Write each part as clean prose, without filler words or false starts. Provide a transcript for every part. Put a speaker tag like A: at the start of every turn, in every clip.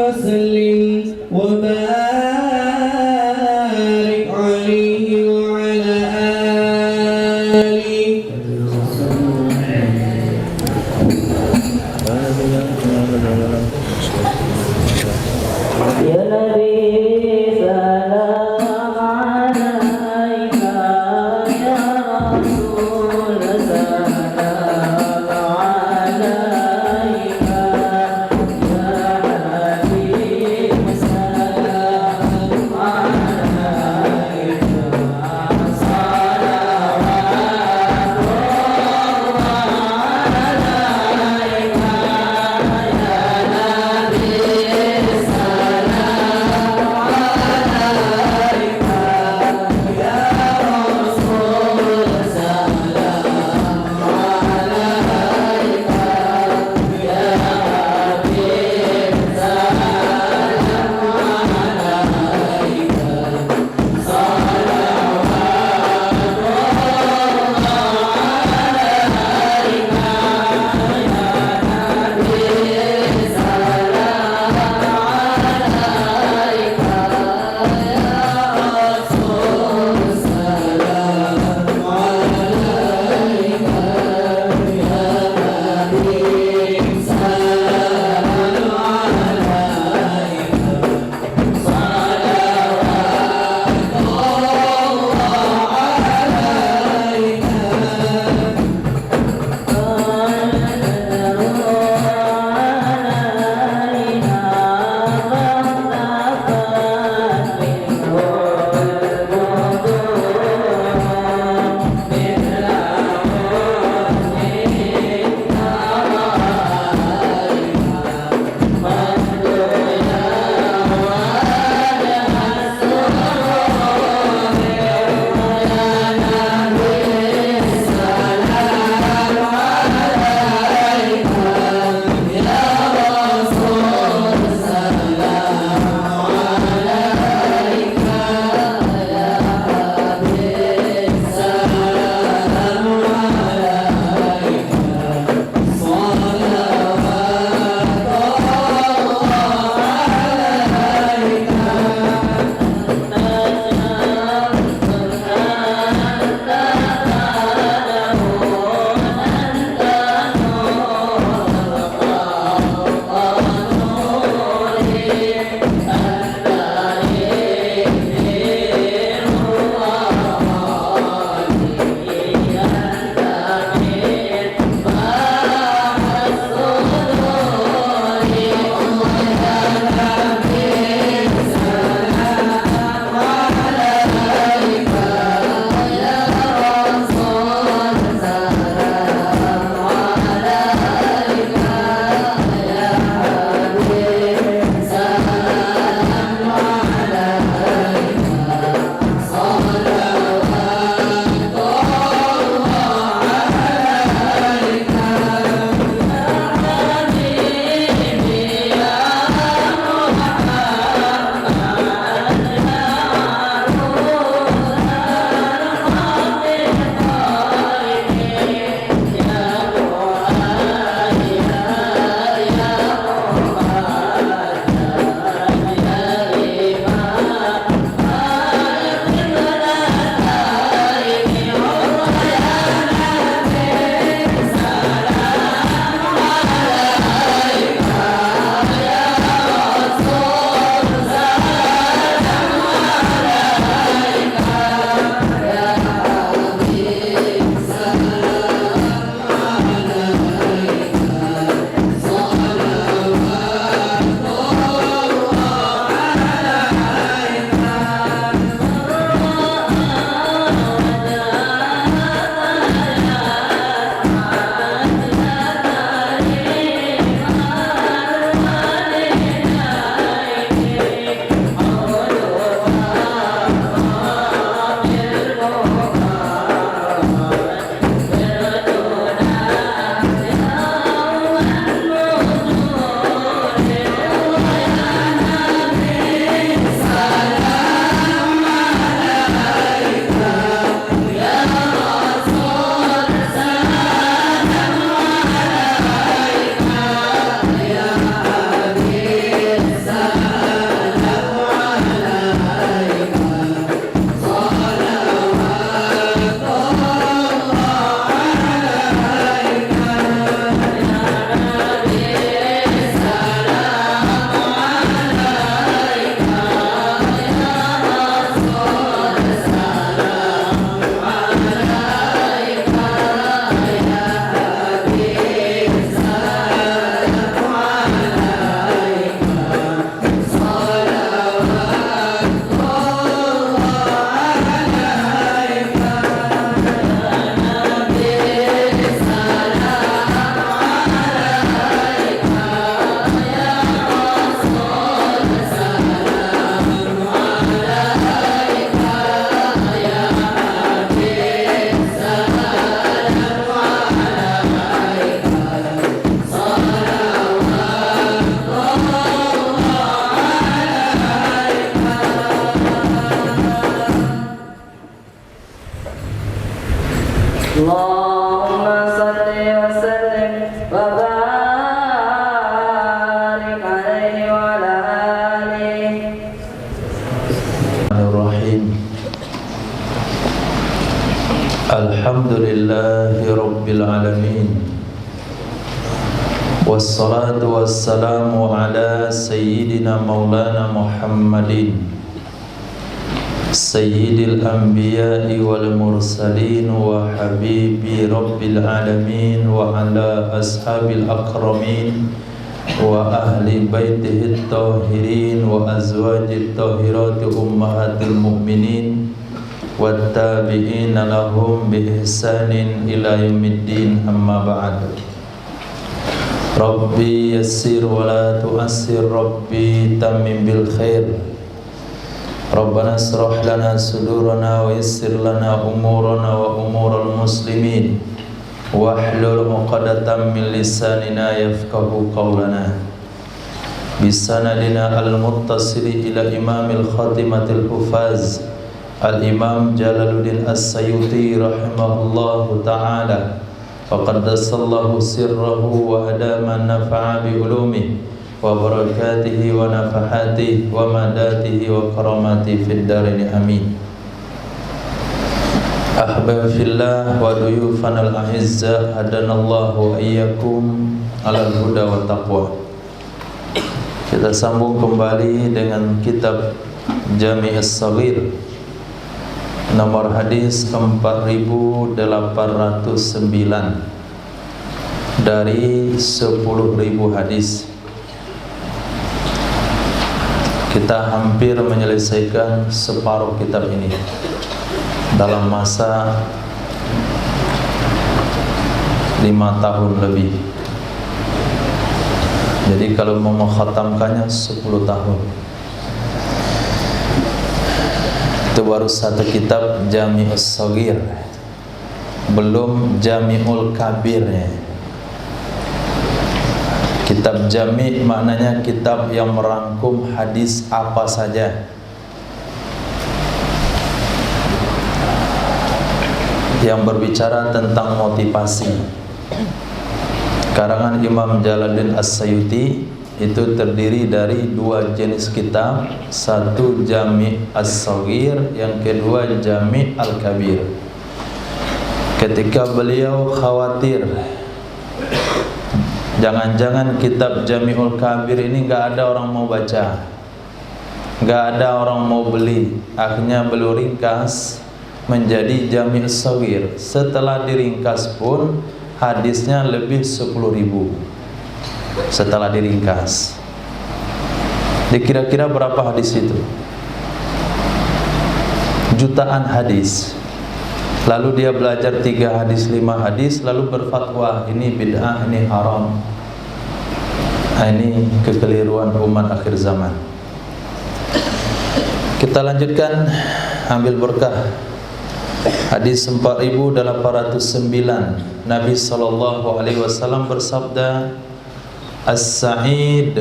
A: وسلم وبارك عليه وعلى آله.
B: Ya Nabi salam alaika, ya Rasul salam alaika, ya Habib salam عليه وعلى آله.
C: Bismillahirrahmanirrahim. Alhamdulillahi Rabbil Alamin. Wassalatu wassalamu ala Sayyidina Maulana Muhammadin Sayyidil Anbiya'i wal Mursalin wa Habibi Rabbil Alamin wa ala ashabil akramin wa ahli baitihi tahirin wa azwajit tahirati ummahatil mu'minin wattabi'ina lahum bi ihsanin ila yaumiddin, amma ba'd. Rabbi yassir wa la tu'assir, Rabbi tammim bil khair. Rabbana israh lana sudurana wa yassir lana umurana wa umural muslimin wahlul 'uqdatam min lisanina yafqahu qawlana. Bisanadina al-muttasili ila imamil khatimatil hufaz Al-Imam Jalaluddin As-Sayuti rahimahullahu ta'ala, faqaddasallahu sirrahu wa adama nafa'a bi ulumihi wa barakatihi wa nafahatihi wa madatihi wa karamatihi fid darini, amin. Ahbab fillah wa duyufan al-a'izza, hadanallahu wa iyyakum alal huda wa taqwa. Kita sambung kembali dengan kitab Jami' As-Saghir, nomor hadis 4809 dari 10.000 hadis. Kita hampir menyelesaikan separuh kitab ini dalam masa 5 tahun lebih. Jadi kalau mau mengkhatamkannya 10 tahun. Itu baru satu kitab Jami'us Shaghir, belum Jami'ul Kabirnya. Kitab Jami' maknanya kitab yang merangkum hadis apa saja, yang berbicara tentang motivasi. Karangan Imam Jalaluddin As-Sayuti itu terdiri dari 2 jenis kitab, satu Jami' As-Shaghir, yang kedua Jami' Al-Kabir. Ketika beliau khawatir jangan-jangan kitab Jami'ul Kabir ini gak ada orang mau baca, gak ada orang mau beli, akhirnya beliau ringkas menjadi Jami' As-Shaghir. Setelah diringkas pun hadisnya lebih 10.000 setelah diringkas. Dikira-kira berapa hadis itu? Jutaan hadis. Lalu dia belajar 3 hadis, 5 hadis, lalu berfatwa ini bid'ah, ini haram. Ini kekeliruan umat akhir zaman. Kita lanjutkan, ambil berkah. Hadis 4809, Nabi SAW bersabda, As-Sa'id,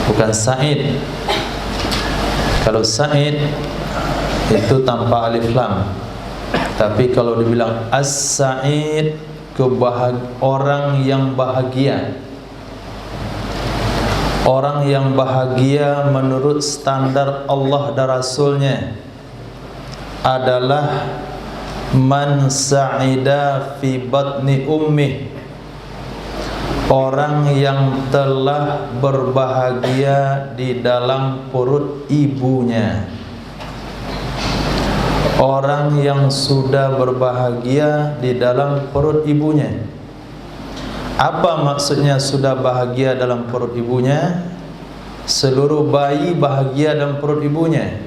C: bukan Sa'id. Kalau Sa'id itu tanpa alif lam, tapi kalau dibilang As-Sa'id, orang yang bahagia. Orang yang bahagia menurut standar Allah dan Rasulnya adalah man sa'ida fi batni ummi, orang yang telah berbahagia di dalam perut ibunya. Orang yang sudah berbahagia di dalam perut ibunya. Apa maksudnya sudah bahagia dalam perut ibunya? Seluruh bayi bahagia dalam perut ibunya.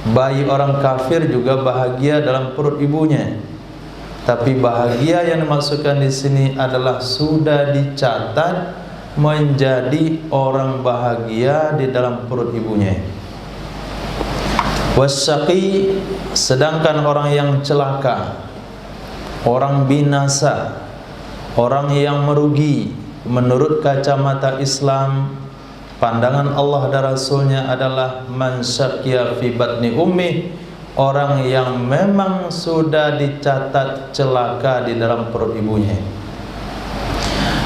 C: Bayi orang kafir juga bahagia dalam perut ibunya. Tapi bahagia yang dimaksudkan di sini adalah sudah dicatat menjadi orang bahagia di dalam perut ibunya. Wasyaqi, sedangkan orang yang celaka, orang binasa, orang yang merugi menurut kacamata Islam, pandangan Allah dan Rasulnya adalah man syaqiya fi batni ummi, orang yang memang sudah dicatat celaka di dalam perut ibunya.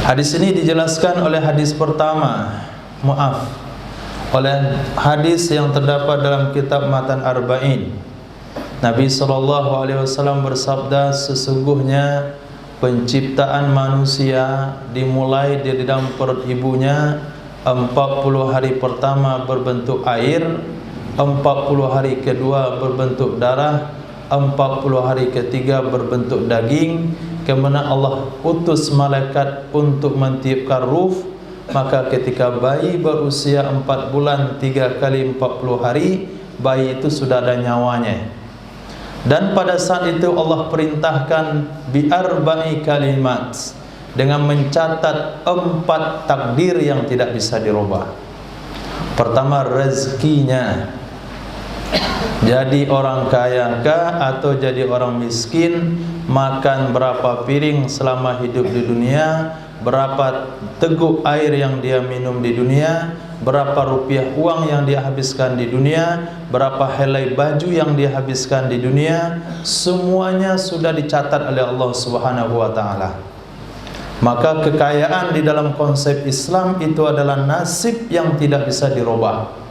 C: Hadis ini dijelaskan oleh hadis pertama, oleh hadis yang terdapat dalam kitab Matan Arba'in. Nabi SAW bersabda, sesungguhnya penciptaan manusia dimulai dari dalam perut ibunya 40 hari pertama berbentuk air, 40 hari kedua berbentuk darah, 40 hari ketiga berbentuk daging. Kemudian Allah utus malaikat untuk mentiupkan ruh. Maka ketika bayi berusia 4 bulan 3 kali 40 hari, bayi itu sudah ada nyawanya. Dan pada saat itu Allah perintahkan bi'arba'i kalimat, dengan mencatat 4 takdir yang tidak bisa dirubah. Pertama, rezekinya. Jadi orang kaya kah atau jadi orang miskin, makan berapa piring selama hidup di dunia, berapa teguk air yang dia minum di dunia, berapa rupiah uang yang dia habiskan di dunia, berapa helai baju yang dia habiskan di dunia, semuanya sudah dicatat oleh Allah Subhanahu wa taala. Maka kekayaan di dalam konsep Islam itu adalah nasib yang tidak bisa dirubah.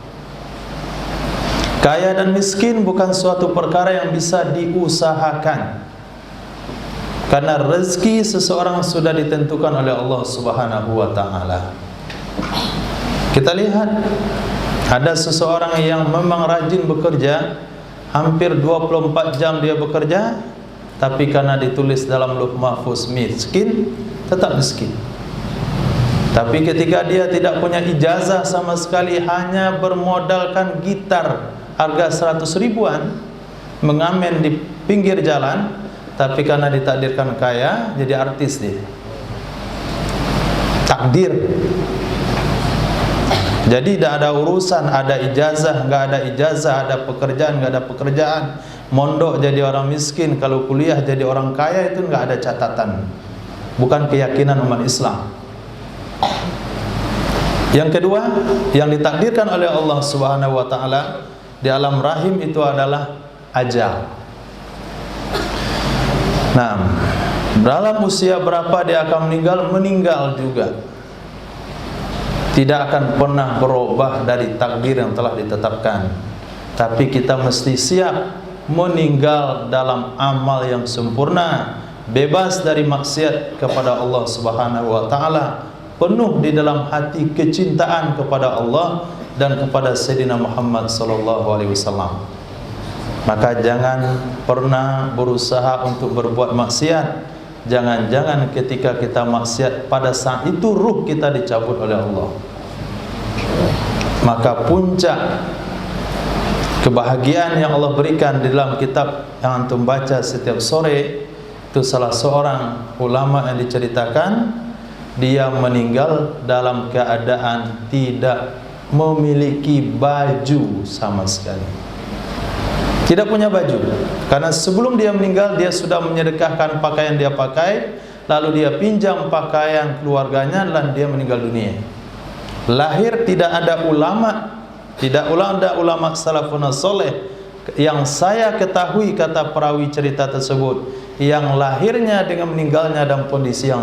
C: Kaya dan miskin bukan suatu perkara yang bisa diusahakan, karena rezeki seseorang sudah ditentukan oleh Allah Subhanahu wa taala. Kita lihat, ada seseorang yang memang rajin bekerja, hampir 24 jam dia bekerja, tapi karena ditulis dalam Lauh Mahfuz miskin, tetap miskin. Tapi ketika dia tidak punya ijazah sama sekali, hanya bermodalkan gitar harga 100 ribuan, mengamen di pinggir jalan, tapi karena ditakdirkan kaya, jadi artis dia. Takdir. Jadi tidak ada urusan, ada ijazah, nggak ada ijazah, ada pekerjaan, nggak ada pekerjaan. Mondok jadi orang miskin, kalau kuliah jadi orang kaya, itu nggak ada catatan. Bukan keyakinan umat Islam. Yang kedua, yang ditakdirkan oleh Allah Subhanahu wa taala di alam rahim itu adalah ajal. Nah, dalam usia berapa dia akan meninggal? Meninggal juga. Tidak akan pernah berubah dari takdir yang telah ditetapkan. Tapi kita mesti siap meninggal dalam amal yang sempurna, bebas dari maksiat kepada Allah Subhanahu wa taala, penuh di dalam hati kecintaan kepada Allah dan kepada Sayyidina Muhammad sallallahu alaihi wasallam. Maka jangan pernah berusaha untuk berbuat maksiat. Jangan-jangan ketika kita maksiat, pada saat itu ruh kita dicabut oleh Allah. Maka puncak kebahagiaan yang Allah berikan di dalam kitab yang antum baca setiap sore, itu salah seorang ulama yang diceritakan, dia meninggal dalam keadaan tidak memiliki baju sama sekali. Tidak punya baju, karena sebelum dia meninggal dia sudah menyedekahkan pakaian dia pakai, lalu dia pinjam pakaian keluarganya dan dia meninggal dunia. Lahir tidak ada ulama, tidak ada ulama salafun saleh yang saya ketahui, kata perawi cerita tersebut, yang lahirnya dengan meninggalnya dalam kondisi yang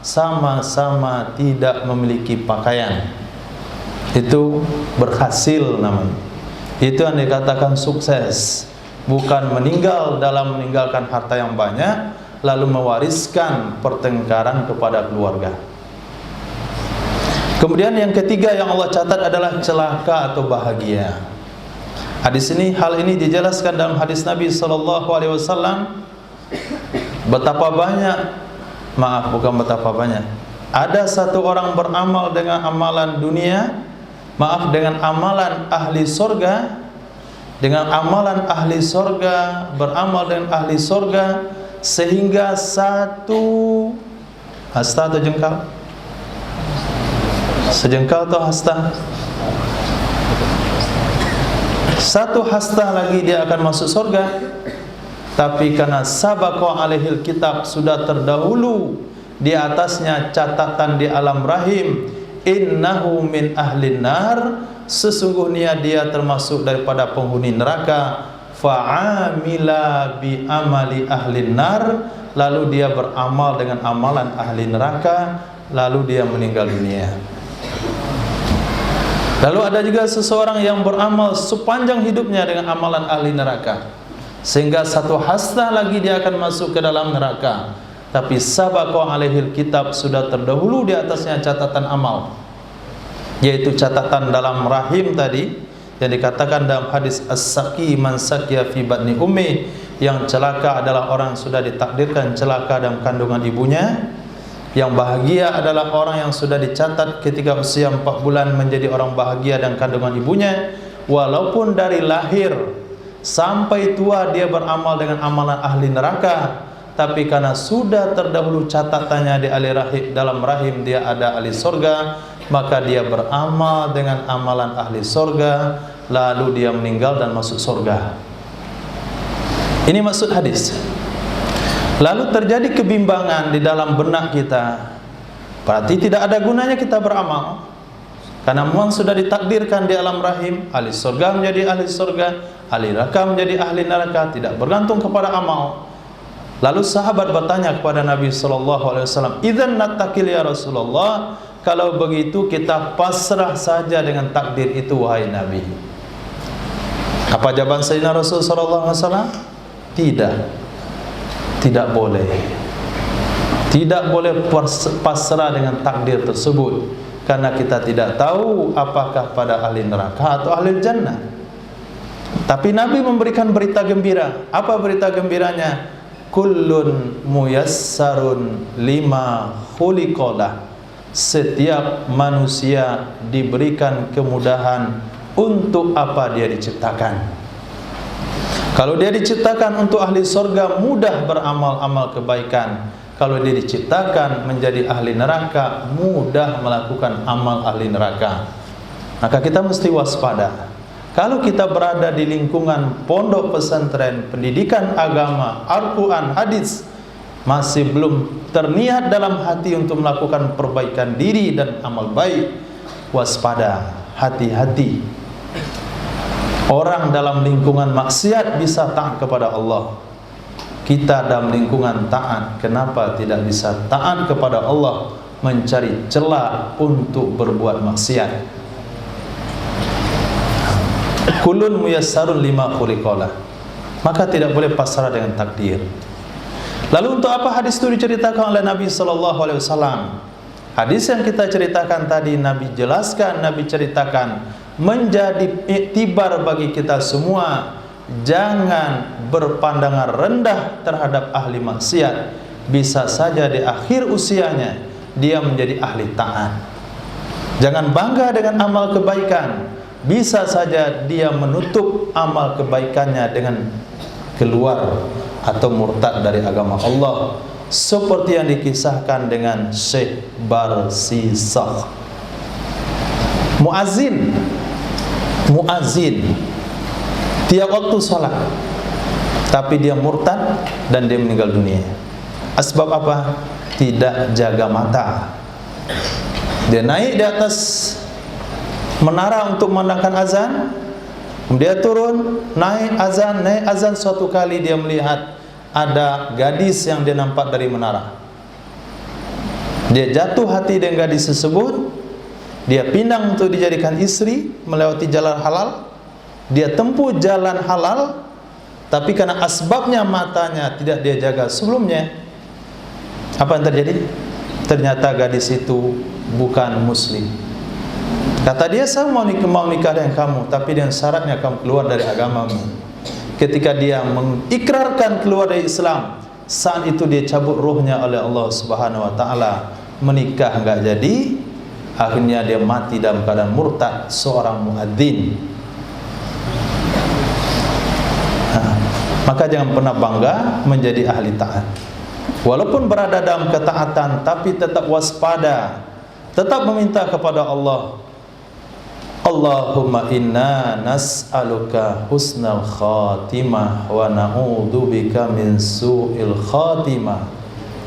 C: sama-sama tidak memiliki pakaian. Itu berhasil namanya. Itu yang dikatakan sukses. Bukan meninggal dalam meninggalkan harta yang banyak, lalu mewariskan pertengkaran kepada keluarga. Kemudian yang ketiga yang Allah catat adalah celaka atau bahagia. Hal ini dijelaskan dalam hadis Nabi SAW. Betapa banyak. Ada satu orang beramal dengan amalan dunia, dengan amalan ahli sorga, beramal dengan ahli sorga, sehingga satu hasta atau jengkal, sejengkal atau hasta, satu hasta lagi dia akan masuk sorga. Tapi karena sabaqa alaihil kitab, sudah terdahulu di atasnya catatan di alam rahim, innahu min ahlin nar, sesungguhnya dia termasuk daripada penghuni neraka. Fa'amila bi amali ahlin nar, lalu dia beramal dengan amalan ahli neraka, lalu dia meninggal dunia. Lalu ada juga seseorang yang beramal sepanjang hidupnya dengan amalan ahli neraka, sehingga satu hasta lagi dia akan masuk ke dalam neraka, tapi sabaqa alaihil kitab, sudah terdahulu di atasnya catatan amal, yaitu catatan dalam rahim tadi yang dikatakan dalam hadis as-saqi man saqiya fi batni ummi, yang celaka adalah orang sudah ditakdirkan celaka dalam kandungan ibunya. Yang bahagia adalah orang yang sudah dicatat ketika usia 4 bulan menjadi orang bahagia dan kandungan ibunya, walaupun dari lahir sampai tua dia beramal dengan amalan ahli neraka, tapi karena sudah terdahulu catatannya di dalam rahim dia ada ahli surga, maka dia beramal dengan amalan ahli surga, lalu dia meninggal dan masuk surga. Ini maksud hadis. Lalu terjadi kebimbangan di dalam benak kita, berarti tidak ada gunanya kita beramal, karena memang sudah ditakdirkan di alam rahim, ahli surga menjadi ahli surga, ahli neraka menjadi ahli neraka, tidak bergantung kepada amal. Lalu sahabat bertanya kepada Nabi SAW, "Idzan nattaqil ya Rasulullah, kalau begitu kita pasrah saja dengan takdir itu wahai Nabi." Apa jawaban Sayyidina Rasul SAW? Tidak boleh. Tidak boleh pasrah dengan takdir tersebut, karena kita tidak tahu apakah pada ahli neraka atau ahli jannah. Tapi Nabi memberikan berita gembira. Apa berita gembiranya? Kullun muyassarun lima khuliqalah. Setiap manusia diberikan kemudahan untuk apa dia diciptakan. Kalau dia diciptakan untuk ahli surga, mudah beramal-amal kebaikan. Kalau dia diciptakan menjadi ahli neraka, mudah melakukan amal ahli neraka. Maka kita mesti waspada. Kalau kita berada di lingkungan pondok pesantren, pendidikan agama, Al-Quran, hadis, masih belum terniat dalam hati untuk melakukan perbaikan diri dan amal baik, waspada, hati-hati. Orang dalam lingkungan maksiat bisa taat kepada Allah. Kita dalam lingkungan taat, kenapa tidak bisa taat kepada Allah, mencari celah untuk berbuat maksiat? Kullun muyassarun lima khuliqalah. Maka tidak boleh pasrah dengan takdir. Lalu untuk apa hadis itu diceritakan oleh Nabi SAW? Hadis yang kita ceritakan tadi, Nabi jelaskan, Nabi ceritakan, menjadi iktibar bagi kita semua. Jangan berpandangan rendah terhadap ahli maksiat. Bisa saja di akhir usianya dia menjadi ahli taat. Jangan bangga dengan amal kebaikan. Bisa saja dia menutup amal kebaikannya dengan keluar atau murtad dari agama Allah, seperti yang dikisahkan dengan Syekh Barsisakh. Muazzin tiap waktu salat, tapi dia murtad dan dia meninggal dunia. Asbab apa? Tidak jaga mata. Dia naik di atas menara untuk memandangkan azan, dia turun, naik azan. Suatu kali dia melihat ada gadis yang dia nampak dari menara. Dia jatuh hati dengan gadis tersebut. Dia pinang untuk dijadikan istri, melewati jalan halal. Dia tempuh jalan halal, tapi karena asbabnya matanya tidak dia jaga sebelumnya, apa yang terjadi? Ternyata gadis itu bukan muslim. Kata dia, saya mau nikah dengan kamu, tapi dengan syaratnya kamu keluar dari agamamu. Ketika dia mengikrarkan keluar dari Islam, saat itu dia cabut ruhnya oleh Allah Subhanahu wa taala. Menikah enggak jadi, akhirnya dia mati dalam keadaan murtad, seorang muadzin. Maka jangan pernah bangga menjadi ahli taat. Walaupun berada dalam ketaatan, tapi tetap waspada, tetap meminta kepada Allah. Allahumma inna nas'aluka husnal khatimah wa na'udzubika min su'il khatimah.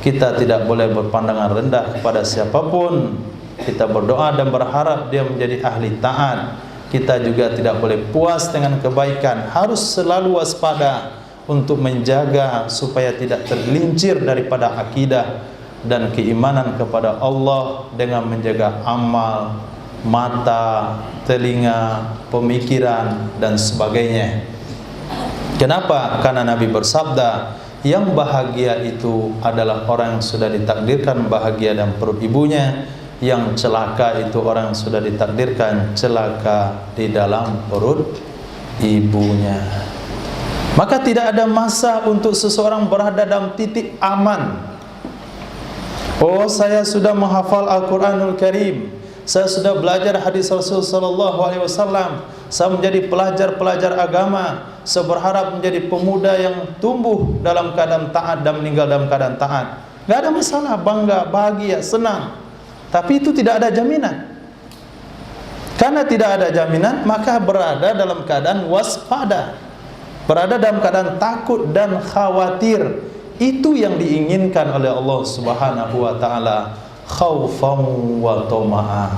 C: Kita tidak boleh berpandangan rendah kepada siapapun. Kita berdoa dan berharap dia menjadi ahli taat. Kita juga tidak boleh puas dengan kebaikan, harus selalu waspada. untuk menjaga supaya tidak tergelincir daripada akidah dan keimanan kepada Allah dengan menjaga amal, mata, telinga, pemikiran dan sebagainya. Kenapa? Karena Nabi bersabda, yang bahagia itu adalah orang yang sudah ditakdirkan bahagia dalam perut ibunya, yang celaka itu orang yang sudah ditakdirkan celaka di dalam perut ibunya. Maka tidak ada masa untuk seseorang berada dalam titik aman. Oh, saya sudah menghafal Al-Quranul Karim, saya sudah belajar hadis Rasul sallallahu alaihi wasallam, saya menjadi pelajar agama, saya berharap menjadi pemuda yang tumbuh dalam keadaan taat dan meninggal dalam keadaan taat. Tidak ada masalah, bangga, bahagia, senang. Tapi itu tidak ada jaminan. Karena tidak ada jaminan, maka berada dalam keadaan waspada, berada dalam keadaan takut dan khawatir. Itu yang diinginkan oleh Allah Subhanahu wa taala, khaufan wa tama'a.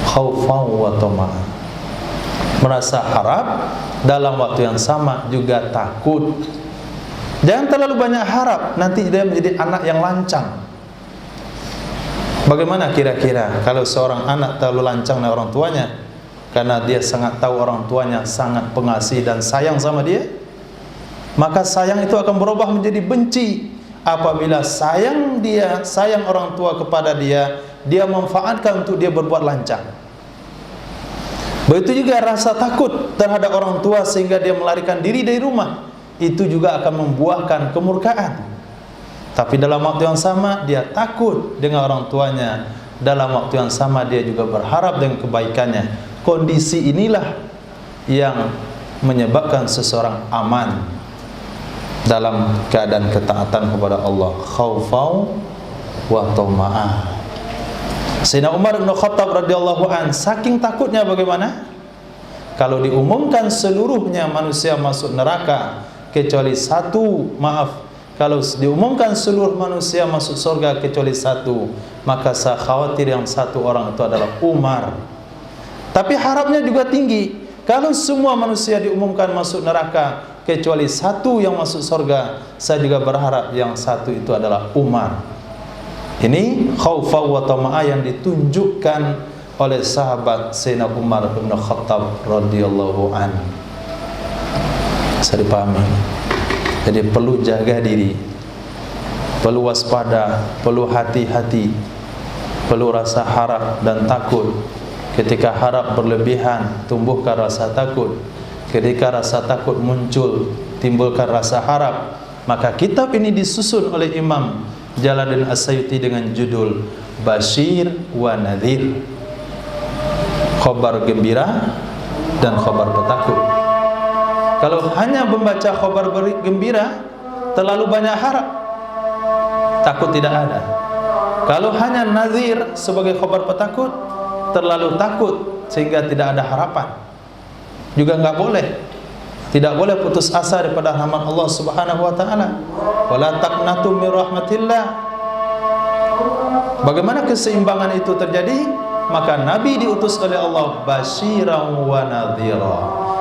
C: Khaufan wa tama'a. Merasa harap, dalam waktu yang sama juga takut. Jangan terlalu banyak harap, nanti dia menjadi anak yang lancang. Bagaimana kira-kira kalau seorang anak terlalu lancang dengan orang tuanya, karena dia sangat tahu orang tuanya sangat pengasih dan sayang sama dia, maka sayang itu akan berubah menjadi benci. Apabila sayang orang tua kepada dia, dia memanfaatkan untuk dia berbuat lancang. Begitu juga rasa takut terhadap orang tua sehingga dia melarikan diri dari rumah, itu juga akan membuahkan kemurkaan. Tapi dalam waktu yang sama dia takut dengan orang tuanya, dalam waktu yang sama dia juga berharap dengan kebaikannya. Kondisi inilah yang menyebabkan seseorang aman dalam keadaan ketaatan kepada Allah, khaufau wa tama'ah. Sayyidina Umar bin Khattab radhiyallahu an, saking takutnya bagaimana? Kalau diumumkan seluruhnya manusia masuk neraka kecuali satu, kalau diumumkan seluruh manusia masuk surga kecuali satu, maka saya khawatir yang satu orang itu adalah Umar. Tapi harapnya juga tinggi, kalau semua manusia diumumkan masuk neraka kecuali satu yang masuk surga, saya juga berharap yang satu itu adalah Umar. Ini khaufa wa tama'ah yang ditunjukkan oleh sahabat Sayyidina Umar bin Khattab radhiyallahu an. Bisa dipahami? Jadi perlu jaga diri, perlu waspada, perlu hati-hati, perlu rasa harap dan takut. Ketika harap berlebihan, tumbuhkan rasa takut. Ketika rasa takut muncul, timbulkan rasa harap. Maka kitab ini disusun oleh Imam Jalaluddin As-Suyuti dengan judul Bashir wa Nadhir, khabar gembira dan khabar petakut. Kalau hanya membaca khabar gembira, terlalu banyak harap, takut tidak ada. Kalau hanya nadhir sebagai khabar petakut, terlalu takut sehingga tidak ada harapan. Juga enggak boleh. Tidak boleh putus asa daripada rahmat Allah Subhanahu wa taala. Wala taqnatu min rahmatillah. Bagaimana keseimbangan itu terjadi? Maka Nabi diutus oleh Allah basyiran wa nadhira.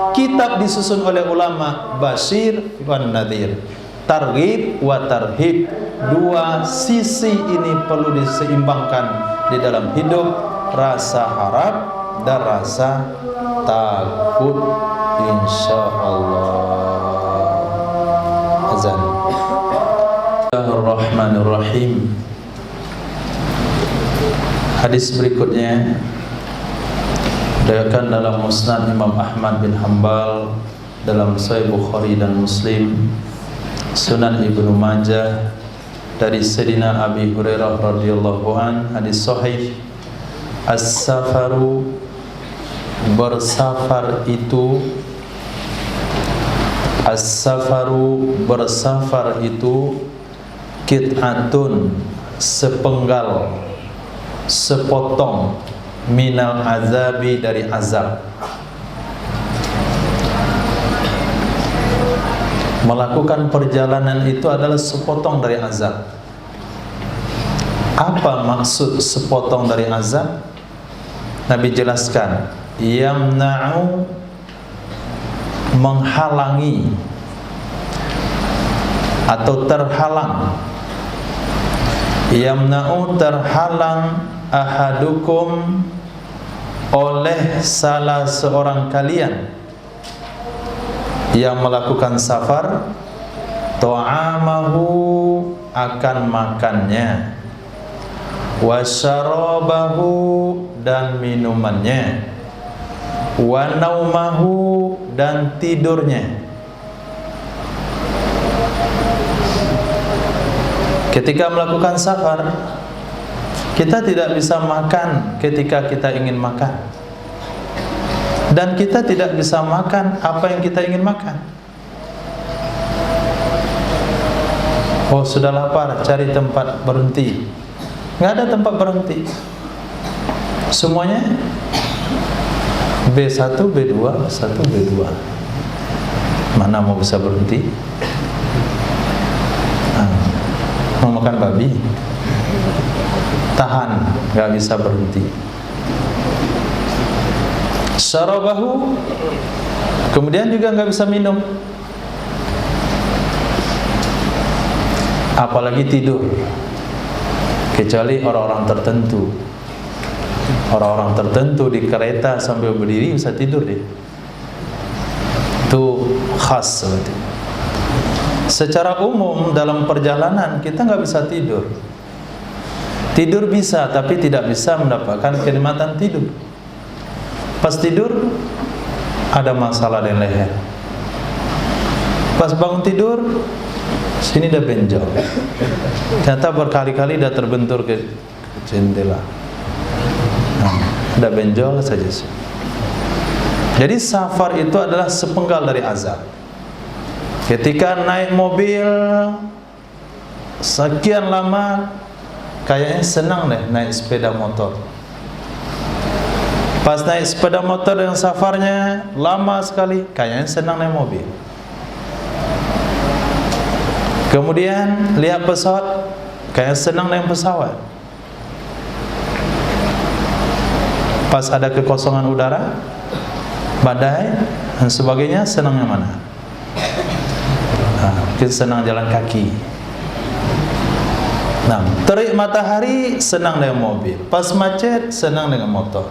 C: Kitab disusun oleh ulama Bashir wa Nadhir, targhib wa tarhib. Dua sisi ini perlu diseimbangkan di dalam hidup, rasa harap dan rasa takut, insyaallah. Azan. Bismillahirrahmanirrahim. Hadis berikutnya diriwayatkan dalam Musnad Imam Ahmad bin Hanbal, dalam Sahih Bukhari dan Muslim, Sunan Ibnu Majah, dari Sayyidina Abi Hurairah radhiyallahu an, hadis sahih. As-safaru, bersafar itu, as-safaru, bersafar itu, qit'atun, sepenggal, sepotong, minal azabi, dari azab. Melakukan perjalanan itu adalah sepotong dari azab. Apa maksud sepotong dari azab? Nabi jelaskan, yamna'u, menghalangi, atau terhalang. Yamna'u, terhalang, ahadukum, oleh salah seorang kalian yang melakukan safar, ta'amahu, akan makannya, wa syarabahu, dan minumannya, wa naumahu, dan tidurnya. Ketika melakukan safar, kita tidak bisa makan ketika kita ingin makan, dan kita tidak bisa makan apa yang kita ingin makan. Oh, sudah lapar, cari tempat berhenti. Nggak ada tempat berhenti. Semuanya B1, B2, B1, B2. Mana mau bisa berhenti? Mau makan babi, tahan, nggak bisa berhenti. Syarabahu, kemudian juga nggak bisa minum, apalagi tidur, kecuali orang-orang tertentu. Orang-orang tertentu di kereta sambil berdiri bisa tidur deh. Itu khas seperti itu. Secara umum dalam perjalanan kita nggak bisa tidur. Tidur bisa, tapi tidak bisa mendapatkan kenikmatan tidur. Pas tidur ada masalah di leher. Pas bangun tidur, sini udah benjol. Ternyata berkali-kali udah terbentur ke jendela. Udah benjol saja. Jadi safar itu adalah sepenggal dari azab. Ketika naik mobil sekian lama, kayaknya senang deh naik sepeda motor. Pas naik sepeda motor dengan safarnya lama sekali, kayaknya senang naik mobil. Kemudian lihat pesawat, kayaknya senang naik pesawat. Pas ada kekosongan udara, badai dan sebagainya, senang yang mana? Kita senang jalan kaki. Nah, terik matahari senang dengan mobil. Pas macet senang dengan motor.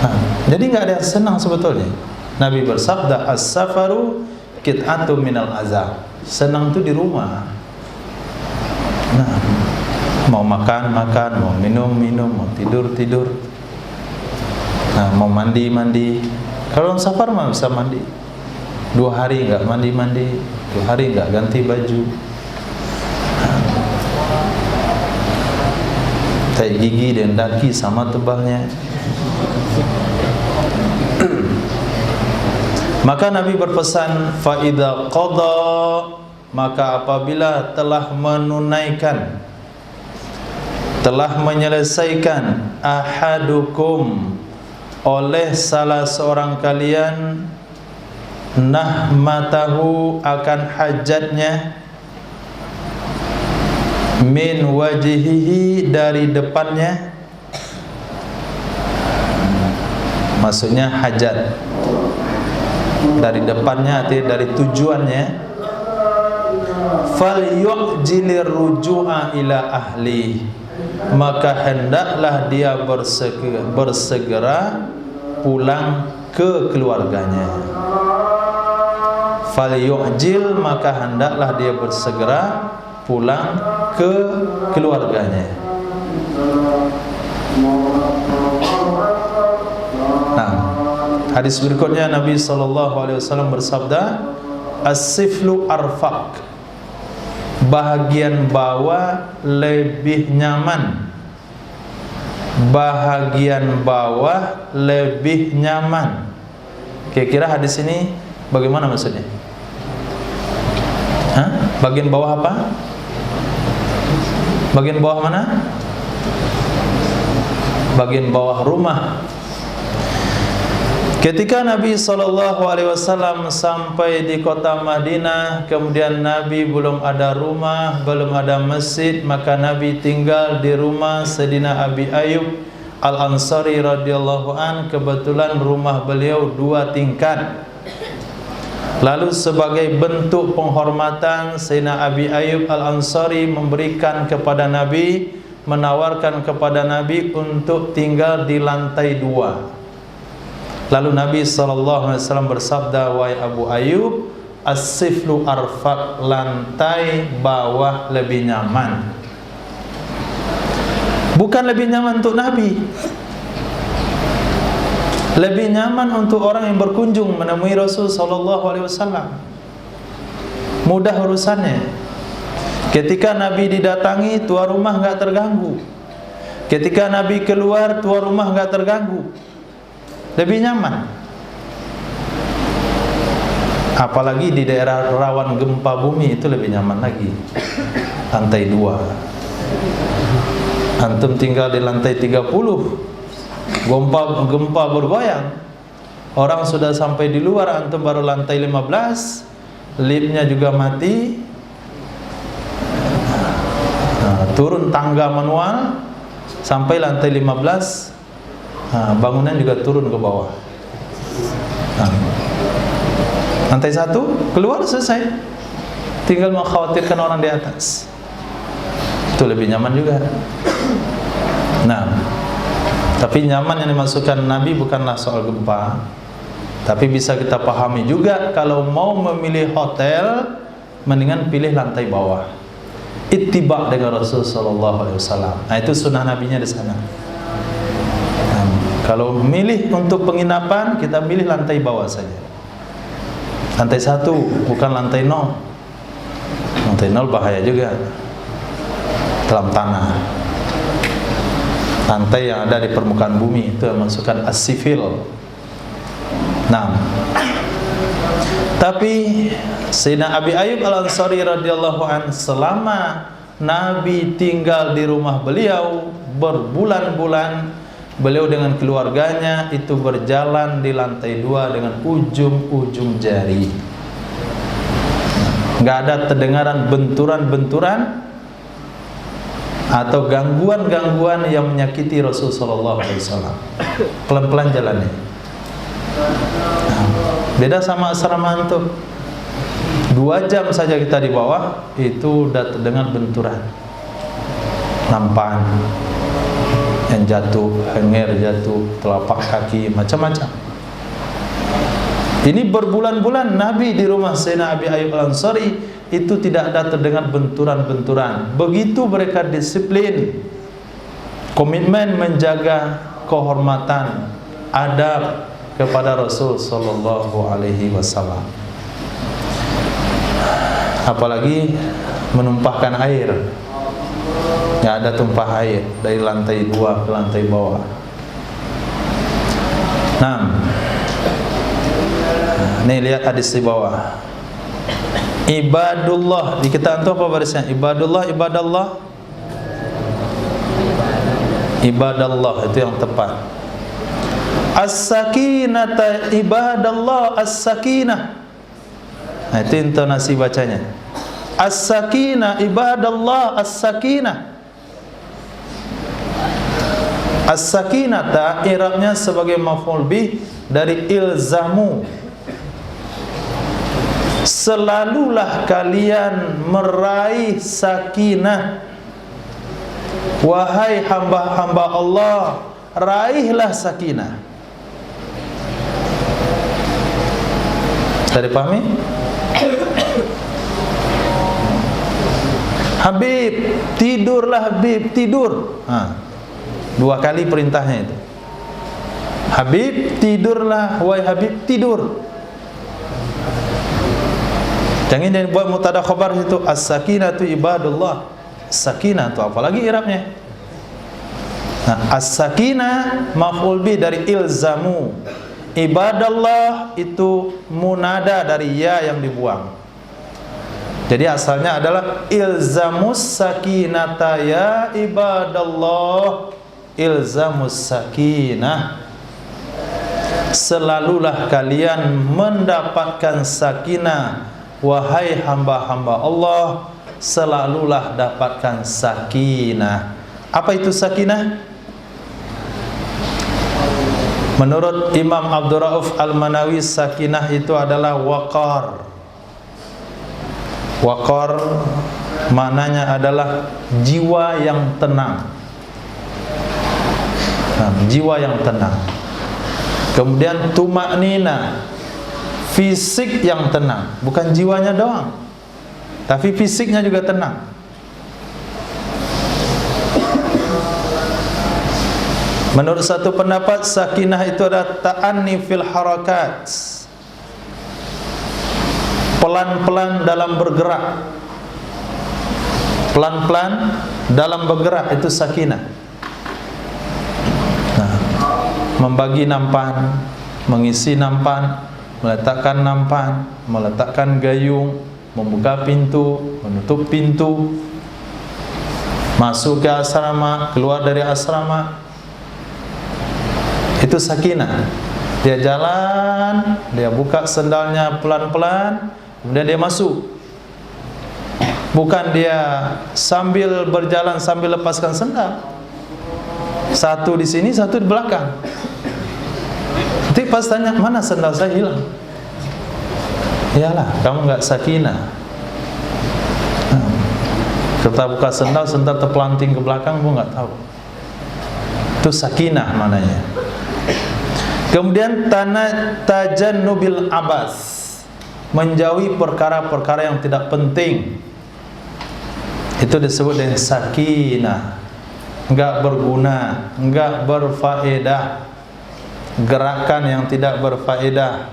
C: Nah, jadi nggak ada yang senang sebetulnya. Nabi bersabda, as-safaru qit'atun minal azab. Senang itu di rumah. Nah, mau makan, makan, mau minum, minum, mau tidur, tidur. Nah, mau mandi, mandi. Kalau safar mah bisa mandi. 2 hari nggak mandi, mandi. 2 hari nggak ganti baju. Tai gigi dan daki sama tebalnya. Maka Nabi berpesan, fa idza qada, maka apabila telah menunaikan, telah menyelesaikan, ahadukum, oleh salah seorang kalian, nahmatahu, akan hajatnya, min wajihihi, dari depannya, maksudnya hajat dari depannya, artinya dari tujuannya, fal yu'jilir ruju'a ila ahli, maka hendaklah dia bersegera pulang ke keluarganya. Fal yu'jil, maka hendaklah dia bersegera pulang ke keluarganya. Nah, hadis berikutnya Nabi SAW bersabda, as-siflu arfaq, bahagian bawah lebih nyaman. Bahagian bawah lebih nyaman. Kira-kira hadis ini bagaimana maksudnya? Hah? Bagian bawah apa? Bagian bawah mana? Bagian bawah rumah. Ketika Nabi SAW sampai di kota Madinah, kemudian Nabi belum ada rumah, belum ada masjid, maka Nabi tinggal di rumah Sayyidina Abi Ayyub Al-Ansari radhiyallahu an. Kebetulan rumah beliau 2 tingkat. Lalu sebagai bentuk penghormatan, Sayyidina Abi Ayyub Al-Ansari memberikan kepada Nabi, menawarkan kepada Nabi untuk tinggal di lantai 2. Lalu Nabi SAW bersabda, "Wahai Abu Ayyub, as-siflu arfaq, lantai bawah lebih nyaman." Bukan lebih nyaman untuk Nabi, lebih nyaman untuk orang yang berkunjung menemui Rasul SAW. Mudah urusannya. Ketika Nabi didatangi, tuan rumah enggak terganggu. Ketika Nabi keluar, tuan rumah enggak terganggu. Lebih nyaman. Apalagi di daerah rawan gempa bumi, itu lebih nyaman lagi. Lantai 2. Antum tinggal di lantai 30, gempa bergoyang, orang sudah sampai di luar, antum baru lantai 15, liftnya juga mati, turun tangga manual sampai lantai 15, bangunan juga turun ke bawah. Lantai 1 keluar, selesai, tinggal mengkhawatirkan orang di atas. Itu lebih nyaman juga. Nah, tapi nyaman yang dimaksudkan Nabi bukanlah soal gempa, tapi bisa kita pahami juga kalau mau memilih hotel, mendingan pilih lantai bawah. Ittiba dengan Rasul sallallahu alaihi wasallam. Nah, itu sunnah Nabinya di sana. Nah, kalau memilih untuk penginapan, kita pilih lantai bawah saja. Lantai 1, bukan lantai 0. Lantai 0 bahaya juga. Dalam tanah. Lantai yang ada di permukaan bumi, itu yang masukkan as-sifil. Nah, tapi Sayyidina Abi Ayyub Al-Ansari radhiyallahu anhu, selama Nabi tinggal di rumah beliau berbulan-bulan, beliau dengan keluarganya itu berjalan di lantai 2 dengan ujung-ujung jari. Nggak ada terdengaran benturan-benturan atau gangguan-gangguan yang menyakiti Rasulullah SAW. Pelan-pelan jalannya. Nah, beda sama asrama antum. 2 jam saja kita di bawah, itu udah terdengar benturan, nampan yang jatuh, henger jatuh, telapak kaki, macam-macam. Ini berbulan-bulan Nabi di rumah Sayyidina Abi Ayyub Al-Ansari, itu tidak ada terdengar benturan-benturan. Begitu mereka disiplin, komitmen menjaga kehormatan, adab kepada Rasul sallallahu alaihi wasallam. Apalagi menumpahkan air. Nggak ada tumpah air dari lantai 2 ke lantai bawah. Nah, nih lihat hadis di bawah. Ibadullah, di kita antum apa barisnya? Ibadullah, ibadallah. Ibadallah itu yang tepat. As-sakinata ibadallah, as-sakinah. Nah, itu intonasi bacanya. As-sakinah ibadallah, as-sakinah. As-sakinata i'rabnya sebagai maf'ul bih dari ilzamu. Selalulah kalian meraih sakinah. Wahai hamba-hamba Allah, raihlah sakinah. Tadi pahami? Habib, tidurlah Habib, tidur. 2 kali perintahnya itu. Habib, tidurlah, wahai Habib, tidur. Jangan yang buat mubtada khabar itu as-sakinatu ibadullah. Sakinah itu apalagi i'rabnya? Nah, as-sakinah maf'ul bih dari ilzamu. Ibadallah itu munada dari ya yang dibuang. Jadi asalnya adalah ilzamus sakinata ya ibadallah. Ilzamus sakinah. Selalulah kalian mendapatkan sakinah. Wahai hamba-hamba Allah, selalulah dapatkan sakinah. Apa itu sakinah? Menurut Imam Abdul Rauf Al-Manawi, sakinah itu adalah waqar. Waqar maknanya adalah jiwa yang tenang. Nah, jiwa yang tenang. Kemudian tumaknina, fisik yang tenang, bukan jiwanya doang, tapi fisiknya juga tenang. Menurut satu pendapat, sakinah itu adalah ta'anni fil harakat, pelan-pelan dalam bergerak. Pelan-pelan dalam bergerak itu sakinah. Nah, membagi nampan, mengisi nampan, meletakkan nampan, meletakkan gayung, membuka pintu, menutup pintu, masuk ke asrama, keluar dari asrama. Itu sakinah. Dia jalan, dia buka sendalnya pelan-pelan, kemudian dia masuk. Bukan dia sambil berjalan sambil lepaskan sendal. Satu di sini, satu di belakang. Nanti pas tanya, mana sendal saya hilang? Iyalah, kamu nggak sakinah. Kita buka sendal, sendal terpelanting ke belakang, kamu nggak tahu. Itu sakinah mananya. Kemudian tajannubil abas, menjauhi perkara-perkara yang tidak penting. Itu disebut dengan sakinah. Enggak berguna, enggak berfaedah. Gerakan yang tidak berfaedah,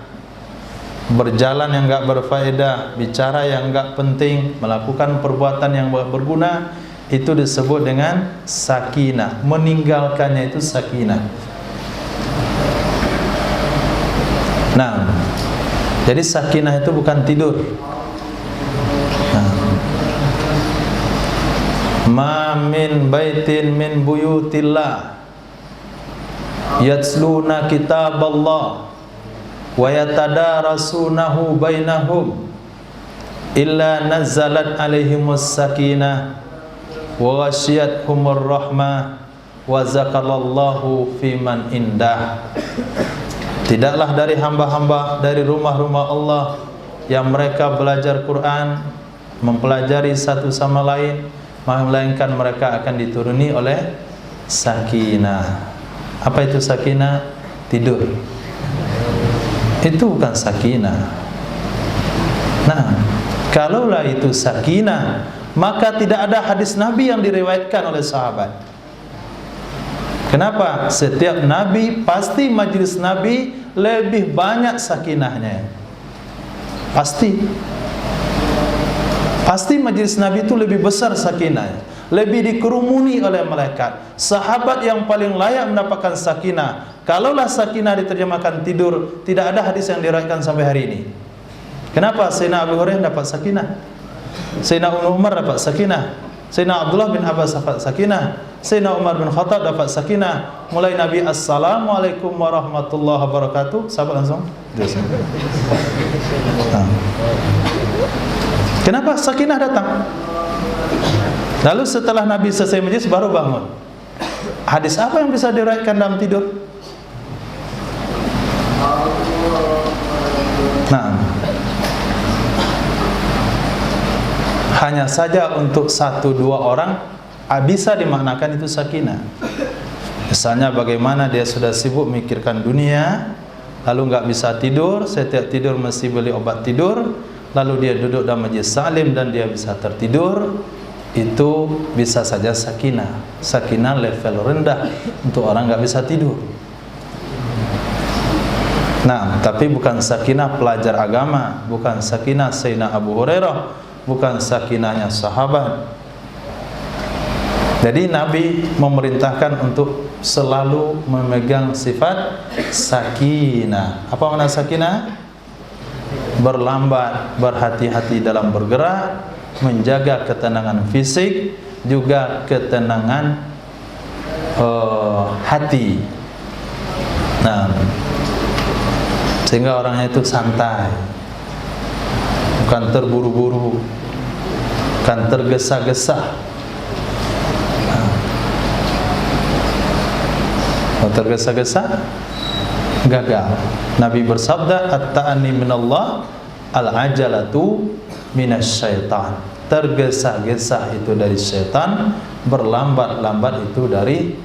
C: berjalan yang enggak berfaedah, bicara yang enggak penting, melakukan perbuatan yang berguna, itu disebut dengan sakinah. Meninggalkannya itu sakinah. Nah, jadi sakinah itu bukan tidur. Ma min baitin min buyutillah yatsluna kitaballah wa yatadarasunahu bainahum illa nazzalat alaihimus sakinah wa ghasyiyatuhumur rahmah wa zakarallahu fiman indah. Tidaklah dari hamba-hamba dari rumah-rumah Allah yang mereka belajar Quran, mempelajari satu sama lain, melainkan mereka akan dituruni oleh sakinah. Apa itu sakinah? Tidur. Itu bukan sakinah. Nah, kalaulah itu sakinah, maka tidak ada hadis Nabi yang diriwayatkan oleh sahabat. Kenapa? Setiap Nabi pasti majlis Nabi lebih banyak sakinahnya. Pasti majlis Nabi itu lebih besar sakinah, lebih dikerumuni oleh malaikat. Sahabat yang paling layak mendapatkan sakinah. Kalaulah sakinah diterjemahkan tidur, tidak ada hadis yang diriwayatkan sampai hari ini. Kenapa? Sayyidina Abu Hurairah dapat sakinah, Sayyidina Umar dapat sakinah, Sayyidina Abdullah bin Abbas dapat sakinah, Sayyidina Umar bin Khattab dapat sakinah. Mulai Nabi, Assalamualaikum warahmatullahi wabarakatuh, sahabat langsung Kenapa? Sakinah datang. Lalu setelah Nabi selesai majlis baru bangun. Hadis apa yang bisa diriwayatkan dalam tidur? Nah, hanya saja untuk 1-2 orang bisa dimaknakan itu sakinah. Misalnya bagaimana dia sudah sibuk mikirkan dunia, lalu nggak bisa tidur, setiap tidur mesti beli obat tidur, lalu dia duduk dalam majlis salim dan dia bisa tertidur, itu bisa saja sakinah. Sakinah level rendah untuk orang nggak bisa tidur. Nah, tapi bukan sakinah pelajar agama, bukan sakinah Sayyidina Abu Hurairah, bukan sakinahnya sahabat. Jadi Nabi memerintahkan untuk selalu memegang sifat sakinah. Apa makna sakinah? Berlambat, berhati-hati dalam bergerak, menjaga ketenangan fisik, juga ketenangan hati. Nah, sehingga orangnya itu santai, bukan terburu-buru, bukan tergesa-gesa. Kalau tergesa-gesa gagal. Nabi bersabda, at-ta'anni minallah, al-ajalatu minasyaitan. Tergesa-gesa itu dari syaitan, berlambat-lambat itu dari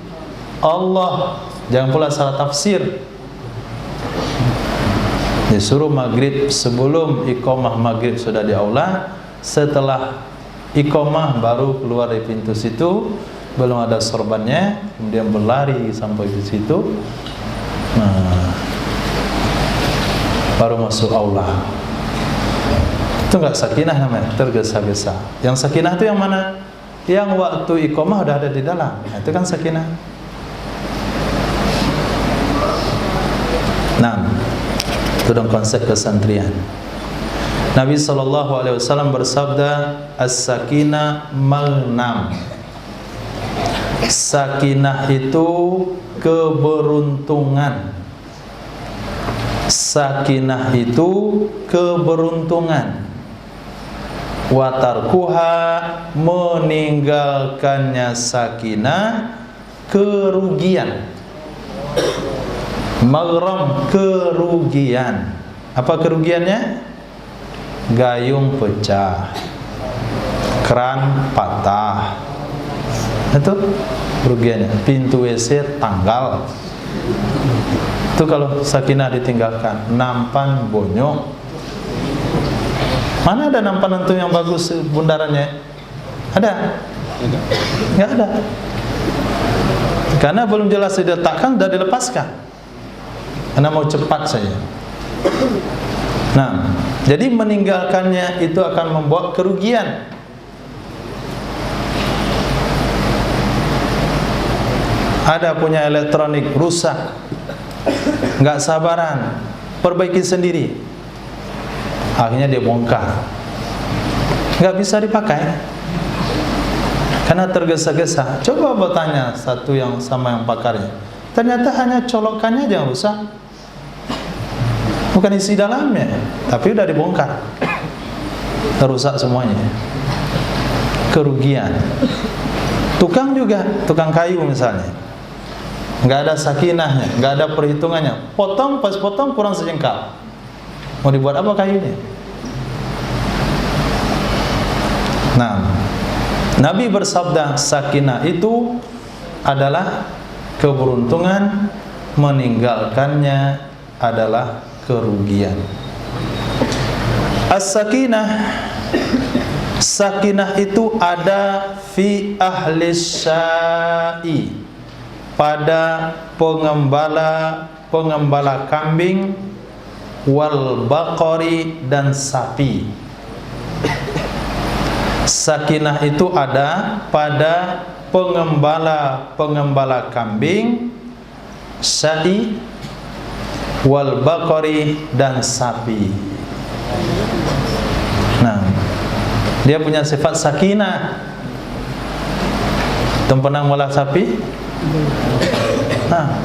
C: Allah. Jangan pula salah tafsir. Disuruh maghrib, sebelum iqamah maghrib sudah di aula, setelah iqamah baru keluar dari pintu situ, belum ada sorbannya, kemudian berlari sampai di situ, nah, baru masuk aula. Itu enggak sakinah namanya, tergesa-gesa. Yang sakinah itu yang mana? Yang waktu iqamah udah ada di dalam, nah, itu kan sakinah. Nah, itu dalam konsep kesantrian. Nabi SAW bersabda, as-sakinah maghnam. Sakinah itu keberuntungan. Sakinah itu keberuntungan. Wa tarkuha, meninggalkannya sakinah, kerugian. Maghram, kerugian. Apa kerugiannya? Gayung pecah, keran patah, itu kerugiannya. Pintu WC tanggal, itu kalau sakinah ditinggalkan. Nampan bonyok. Mana ada nampan itu yang bagus bundarannya? Ada? Nggak ada. Karena belum jelas diletakkan, sudah dilepaskan. Karena mau cepat saja. Nah, jadi meninggalkannya itu akan membawa kerugian. Ada punya elektronik rusak, nggak sabaran, perbaiki sendiri, akhirnya dia bongkar, nggak bisa dipakai karena tergesa-gesa. Coba bertanya satu yang sama yang pakarnya, ternyata hanya colokannya aja yang rusak, bukan isi dalamnya, tapi udah dibongkar, terusak semuanya. Kerugian. Tukang juga, tukang kayu misalnya, nggak ada sakinahnya, nggak ada perhitungannya. Potong, pas potong kurang sejengkal. Mau dibuat apa kayunya? Nah, Nabi bersabda, sakinah itu adalah keberuntungan, meninggalkannya adalah kerugian. As-sakinah, sakinah itu ada fi ahli syai, pada pengembala kambing, wal baqari, dan sapi. Sakinah itu ada pada pengembala kambing, syai, wal baqari, dan sapi. Nah, dia punya sifat sakinah. Tuh pernah ngolah sapi? Nah,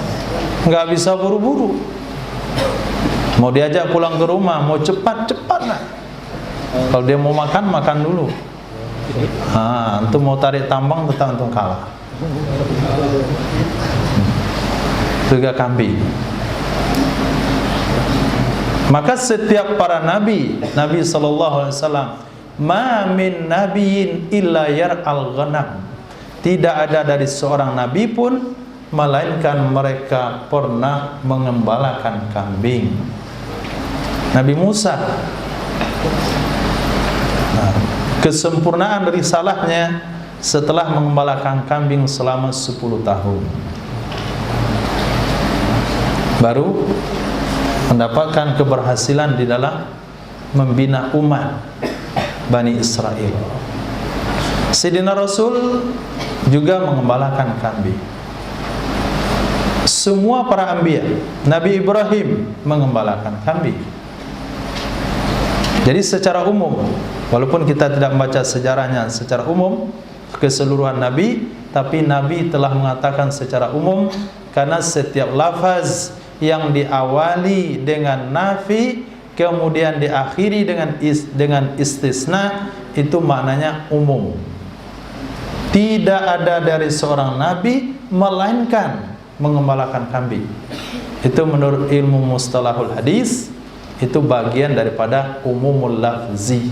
C: nggak bisa buru-buru. Mau diajak pulang ke rumah, mau cepat-cepat lah. Kalau dia mau makan, makan dulu. Antum mau tarik tambang, tetap antum kalah. Juga kambing. Maka setiap para nabi, Nabi SAW, ma min nabiyyin illa yar'al ghanam. Tidak ada dari seorang nabi pun melainkan mereka pernah mengembalakan kambing. Nabi Musa, nah, kesempurnaan risalahnya setelah mengembalakan kambing selama 10 tahun, baru mendapatkan keberhasilan di dalam membina umat Bani Israel. Sayyidina Rasul juga mengembalakan kambing. Semua para anbiya, Nabi Ibrahim mengembalakan kambing. Jadi secara umum, walaupun kita tidak membaca sejarahnya secara umum keseluruhan Nabi, tapi Nabi telah mengatakan secara umum, karena setiap lafaz yang diawali dengan nafi kemudian diakhiri dengan istisna, itu maknanya umum. Tidak ada dari seorang nabi melainkan mengembalakan kambing. Itu menurut ilmu mustalahul hadis, itu bagian daripada umumul lafzi.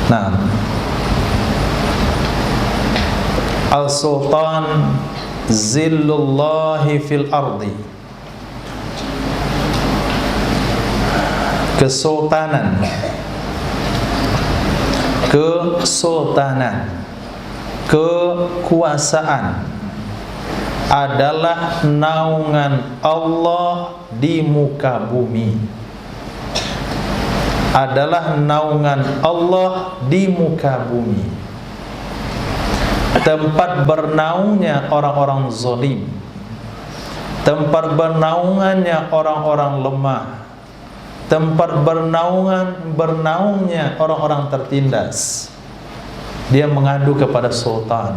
C: Nah, Al-Sultan Zillullahi fil ardi. Kesultanan, kekuasaan adalah naungan Allah di muka bumi. Adalah naungan Allah di muka bumi. Tempat bernaungnya orang-orang zalim, tempat bernaungannya orang-orang lemah, tempat bernaungnya orang-orang tertindas. Dia mengadu kepada sultan,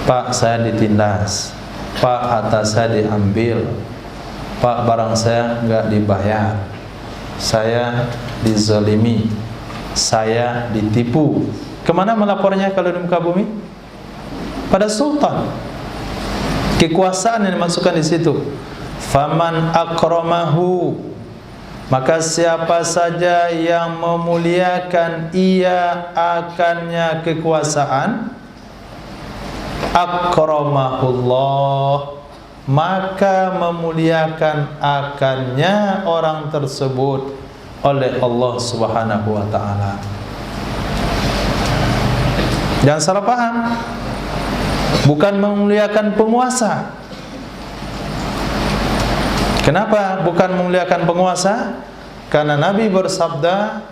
C: Pak, saya ditindas, Pak, harta saya diambil, Pak, barang saya enggak dibayar, saya dizalimi, saya ditipu. Kemana melapornya kalau di muka bumi? Pada sultan. Kekuasaan yang dimasukkan di situ. Faman akramahu, maka siapa saja yang memuliakan ia akannya kekuasaan, akramahullah, maka memuliakan akannya orang tersebut oleh Allah Subhanahu wa ta'ala. Jangan salah paham, bukan memuliakan penguasa. Kenapa bukan memuliakan penguasa? Karena Nabi bersabda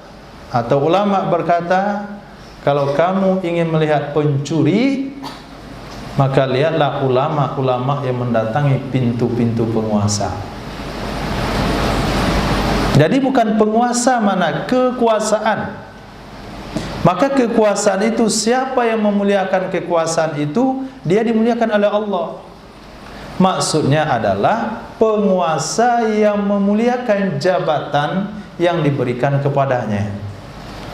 C: atau ulama berkata, kalau kamu ingin melihat pencuri, maka lihatlah ulama-ulama yang mendatangi pintu-pintu penguasa. Jadi bukan penguasa, mana kekuasaan. Maka kekuasaan itu, siapa yang memuliakan kekuasaan itu, dia dimuliakan oleh Allah. Maksudnya adalah penguasa yang memuliakan jabatan yang diberikan kepadanya.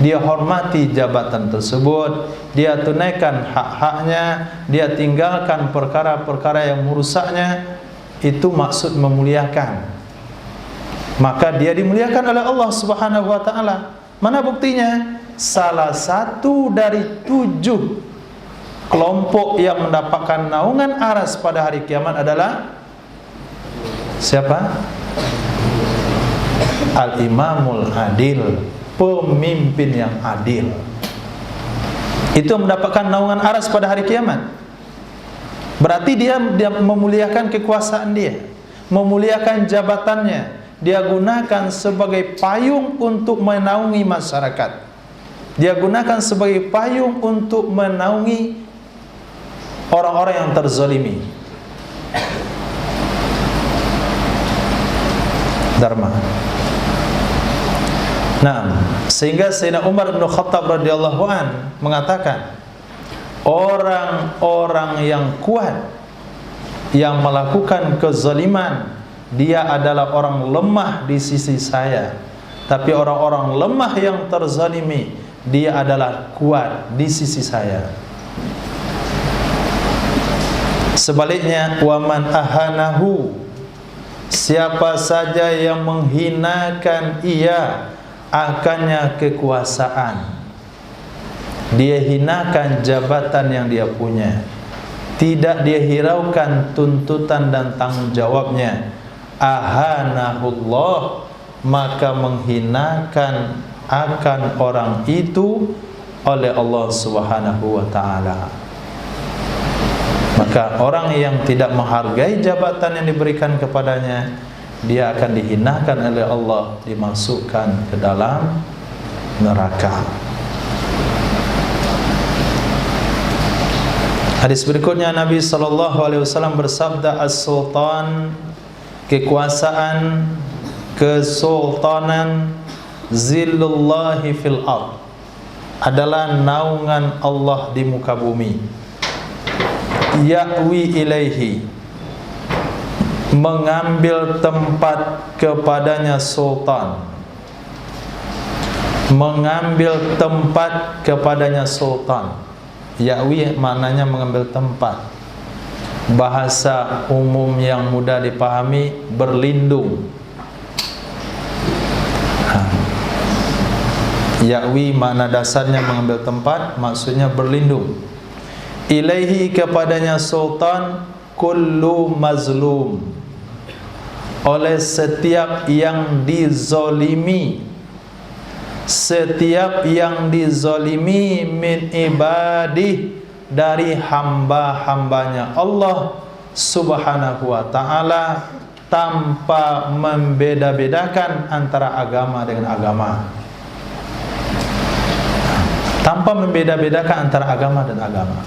C: Dia hormati jabatan tersebut, dia tunaikan hak-haknya, dia tinggalkan perkara-perkara yang merusaknya. Itu maksud memuliakan. Maka dia dimuliakan oleh Allah Subhanahu wa ta'ala. Mana buktinya? Salah satu dari 7 kelompok yang mendapatkan naungan aras pada hari kiamat adalah siapa? Al-Imamul Adil, pemimpin yang adil. Itu mendapatkan naungan aras pada hari kiamat. Berarti dia memuliakan kekuasaan dia, memuliakan jabatannya. Dia gunakan sebagai payung untuk menaungi masyarakat. Dia gunakan sebagai payung untuk menaungi orang-orang yang terzalimi. Dharma. Nah, sehingga Sayyidina Umar bin Khattab radhiyallahu an mengatakan, orang-orang yang kuat yang melakukan kezaliman, dia adalah orang lemah di sisi saya. Tapi orang-orang lemah yang terzalimi, dia adalah kuat di sisi saya. Sebaliknya, waman ahanahu, siapa saja yang menghinakan ia akannya kekuasaan, dia hinakan jabatan yang dia punya, tidak dia hiraukan tuntutan dan tanggung jawabnya, ahanahullah, maka menghinakan akan orang itu oleh Allah Subhanahu wa ta'ala. Maka orang yang tidak menghargai jabatan yang diberikan kepadanya, dia akan dihinakan oleh Allah, dimasukkan ke dalam neraka. Hadis berikutnya, Nabi SAW bersabda, as-sultan, kekuasaan, kesultanan, zillullahi fil ard, adalah naungan Allah di muka bumi. Ya'wi ilaihi, mengambil tempat kepadanya sultan. mengambil tempat kepadanya sultan. Ya'wi maknanya mengambil tempat. Bahasa umum yang mudah dipahami, berlindung. Ya'wi makna dasarnya mengambil tempat, maksudnya berlindung. Ilaihi kepadanya sultan, kullu mazlum, oleh setiap yang dizolimi, setiap yang dizolimi min ibadih, dari hamba-hambanya Allah subhanahu wa ta'ala, tanpa membeda-bedakan antara agama dengan agama, tanpa membeda-bedakan antara agama dan agama.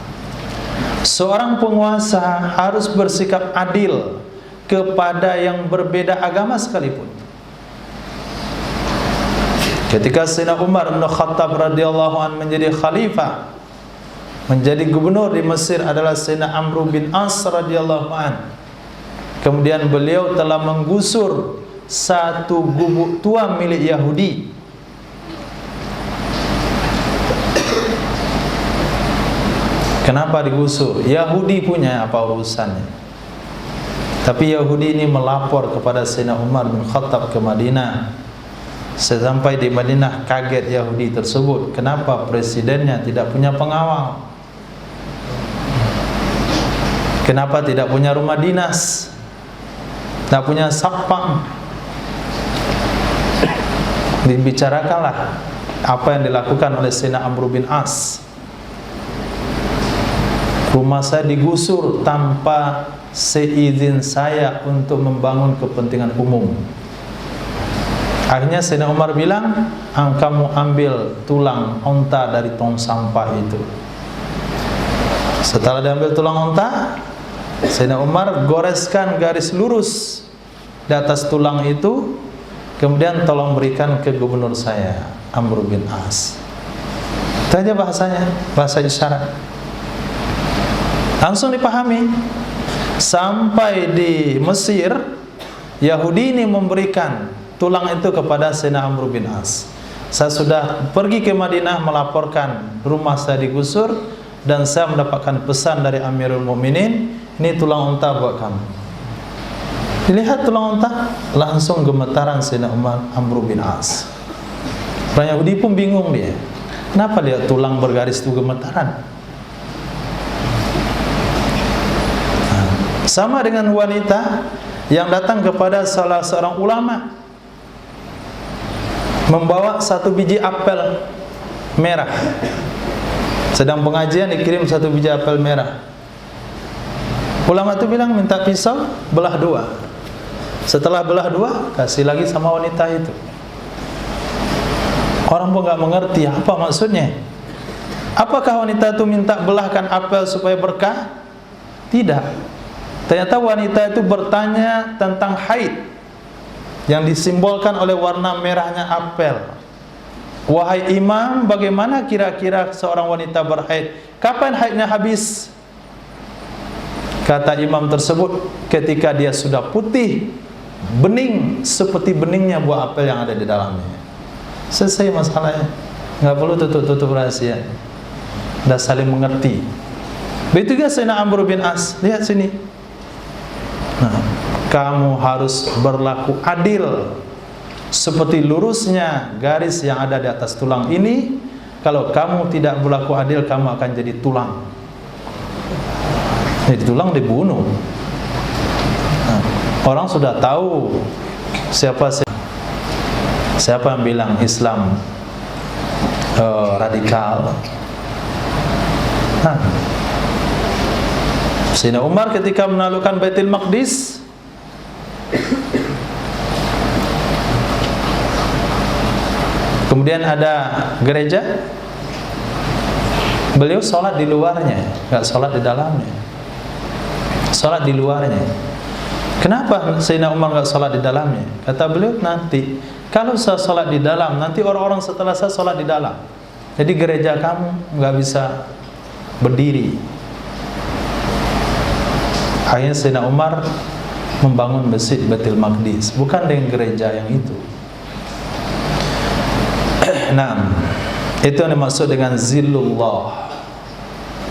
C: Seorang penguasa harus bersikap adil kepada yang berbeda agama sekalipun. Ketika Sayyidina Umar bin Khattab radhiyallahu anhu menjadi khalifah, menjadi gubernur di Mesir adalah Sayyidina Amr bin As radhiyallahu anhu. Kemudian beliau telah menggusur satu gubuk tua milik Yahudi. Kenapa digusur? Yahudi punya, apa urusannya? Tapi Yahudi ini melapor kepada Sayyidina Umar bin Khattab ke Madinah. Sampai di Madinah kaget Yahudi tersebut, kenapa presidennya tidak punya pengawal? Kenapa tidak punya rumah dinas? Tidak punya satpam? Dibicarakanlah apa yang dilakukan oleh Sayyidina Amr bin As. Rumah saya digusur tanpa seizin saya untuk membangun kepentingan umum. Akhirnya Sayyidina Umar bilang, kamu ambil tulang onta dari tong sampah itu. Setelah diambil tulang onta, Sayyidina Umar goreskan garis lurus di atas tulang itu, kemudian tolong berikan ke gubernur saya, Amr bin As. Itu aja bahasanya, bahasa isyarat. Langsung dipahami. Sampai di Mesir, Yahudi ini memberikan tulang itu kepada Sayyidina Amr bin As. Saya sudah pergi ke Madinah melaporkan rumah saya digusur, dan saya mendapatkan pesan dari Amirul Mukminin, ini tulang unta buat kamu. Dilihat tulang unta, langsung gemetaran Sayyidina Amr bin As. Orang Yahudi pun bingung dia. Kenapa lihat tulang bergaris itu gemetaran? Sama dengan wanita yang datang kepada salah seorang ulama membawa satu biji apel merah. Sedang pengajian dikirim satu biji apel merah. Ulama itu bilang minta pisau, belah dua. Setelah belah dua, kasih lagi sama wanita itu. Orang pun nggak mengerti apa maksudnya. Apakah wanita itu minta belahkan apel supaya berkah? Tidak. Ternyata wanita itu bertanya tentang haid yang disimbolkan oleh warna merahnya apel. Wahai imam, bagaimana kira-kira seorang wanita berhaid? Kapan haidnya habis? Kata imam tersebut, ketika dia sudah putih, bening seperti beningnya buah apel yang ada di dalamnya. Selesai masalahnya. Nggak perlu tutup-tutup rahasia. Dah saling mengerti. Begitu juga Sayyidina Amr bin As. Lihat sini. Nah, kamu harus berlaku adil seperti lurusnya garis yang ada di atas tulang ini. Kalau kamu tidak berlaku adil, kamu akan jadi tulang. Jadi tulang dibunuh. Nah, orang sudah tahu siapa yang bilang Islam radikal. Nah, Sayyidina Umar ketika menaklukkan Baitul Maqdis, kemudian ada gereja, beliau sholat di luarnya, nggak sholat di dalamnya. Sholat di luarnya. Kenapa Sayyidina Umar nggak sholat di dalamnya? Kata beliau, nanti kalau saya sholat di dalam, nanti orang-orang setelah saya sholat di dalam. Jadi gereja kamu nggak bisa berdiri. Akhirnya Sayyidina Umar membangun masjid Baitul Maqdis, bukan dengan gereja yang itu. Nah, itu yang dimaksud dengan zillullah.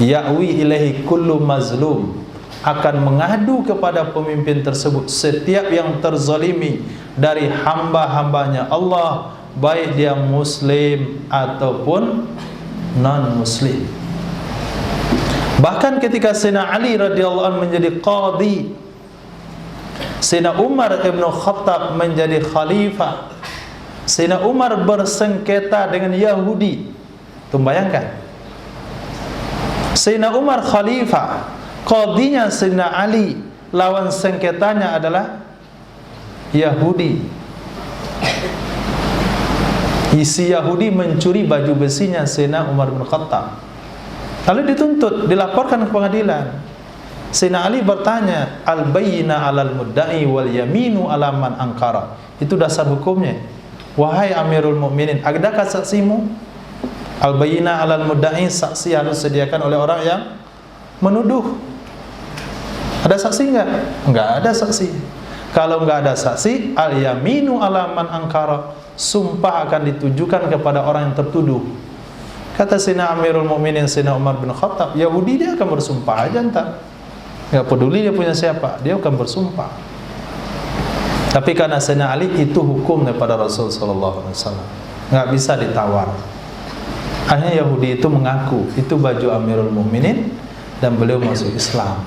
C: Ya'wi ilaihi kullu mazlum, akan mengadu kepada pemimpin tersebut setiap yang terzalimi dari hamba-hambanya Allah, baik dia muslim ataupun non-muslim. Bahkan ketika Sayyidina Ali radhiyallahu anhu menjadi qadhi, Sayyidina Umar ibn Khattab menjadi khalifah, Sayyidina Umar bersengketa dengan Yahudi. Tuh bayangkan, Sayyidina Umar khalifah, qadhinya Sayyidina Ali, lawan sengketanya adalah Yahudi. Isi Yahudi mencuri baju besinya Sayyidina Umar bin Khattab, lalu dituntut, dilaporkan ke pengadilan. Sayyidina Ali bertanya, al-bayyina 'alal mudda'i wal yaminu 'ala man ankara. Itu dasar hukumnya. Wahai Amirul Mukminin, adakah saksimu? Al-bayyina 'alal mudda'i, saksi harus disediakan oleh orang yang menuduh. Ada saksi enggak? Enggak ada saksi. Kalau enggak ada saksi, al-yaminu 'ala man ankara, sumpah akan ditujukan kepada orang yang tertuduh. Kata Sayyidina Amirul Mukminin Sayyidina Umar bin Khattab, Yahudi dia akan bersumpah aja entar. Enggak peduli dia punya siapa, dia akan bersumpah. Tapi karena Sayyidina Ali itu hukum daripada Rasul sallallahu alaihi wasallam, enggak bisa ditawar. Akhirnya Yahudi itu mengaku itu baju Amirul Mukminin dan beliau masuk Islam.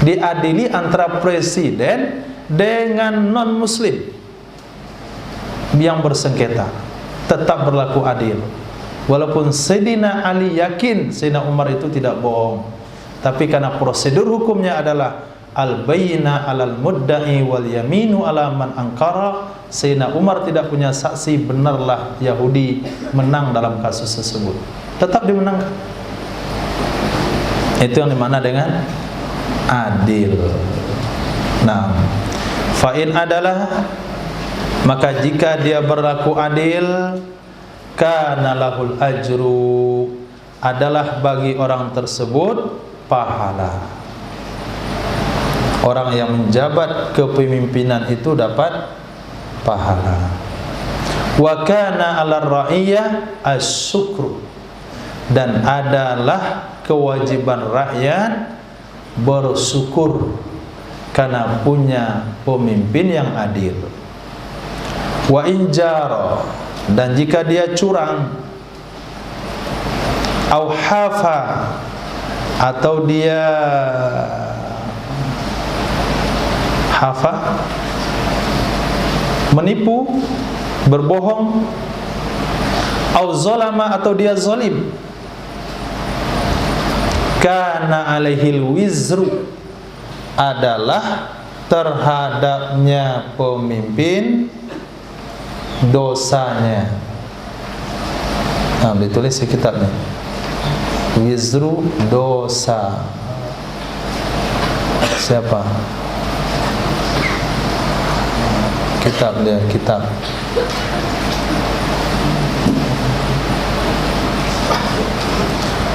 C: Diadili antara presiden dengan non-muslim yang bersengketa, tetap berlaku adil. Walaupun Sayyidina Ali yakin Sayyidina Umar itu tidak bohong, tapi karena prosedur hukumnya adalah al-bayyina 'alal mudda'i wal yaminu 'ala man ankara, Sayyidina Umar tidak punya saksi, benarlah Yahudi menang dalam kasus tersebut, tetap dimenangkan. Itu yang dimana dengan adil. Nah, fa'in adalah, maka jika dia berlaku adil, kana lahul ajru, adalah bagi orang tersebut pahala. Orang yang menjabat kepemimpinan itu dapat pahala. Wa kana 'alar ra'iyah as-syukru, dan adalah kewajiban rakyat bersyukur karena punya pemimpin yang adil. Wa in jara, dan jika dia curang, au hafa, atau dia hafa, menipu, berbohong, au zalama, atau dia zalim, kana alaihil wizru, adalah terhadapnya pemimpin dosanya. Nah, ditulis di kitabnya, wizru, dosa. Siapa? Kitab dia, kitab.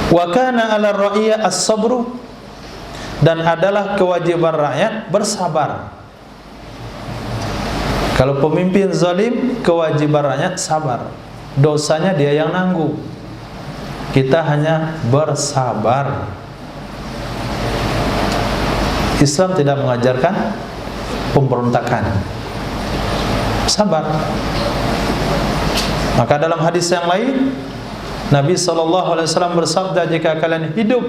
C: Wa kana 'ala ra'iyya as-sabru, dan adalah kewajiban rakyat bersabar. Kalau pemimpin zalim, kewajiban rakyat sabar, dosanya dia yang nanggung, kita hanya bersabar. Islam tidak mengajarkan pemberontakan, sabar. Maka dalam hadis yang lain, Nabi SAW bersabda, jika kalian hidup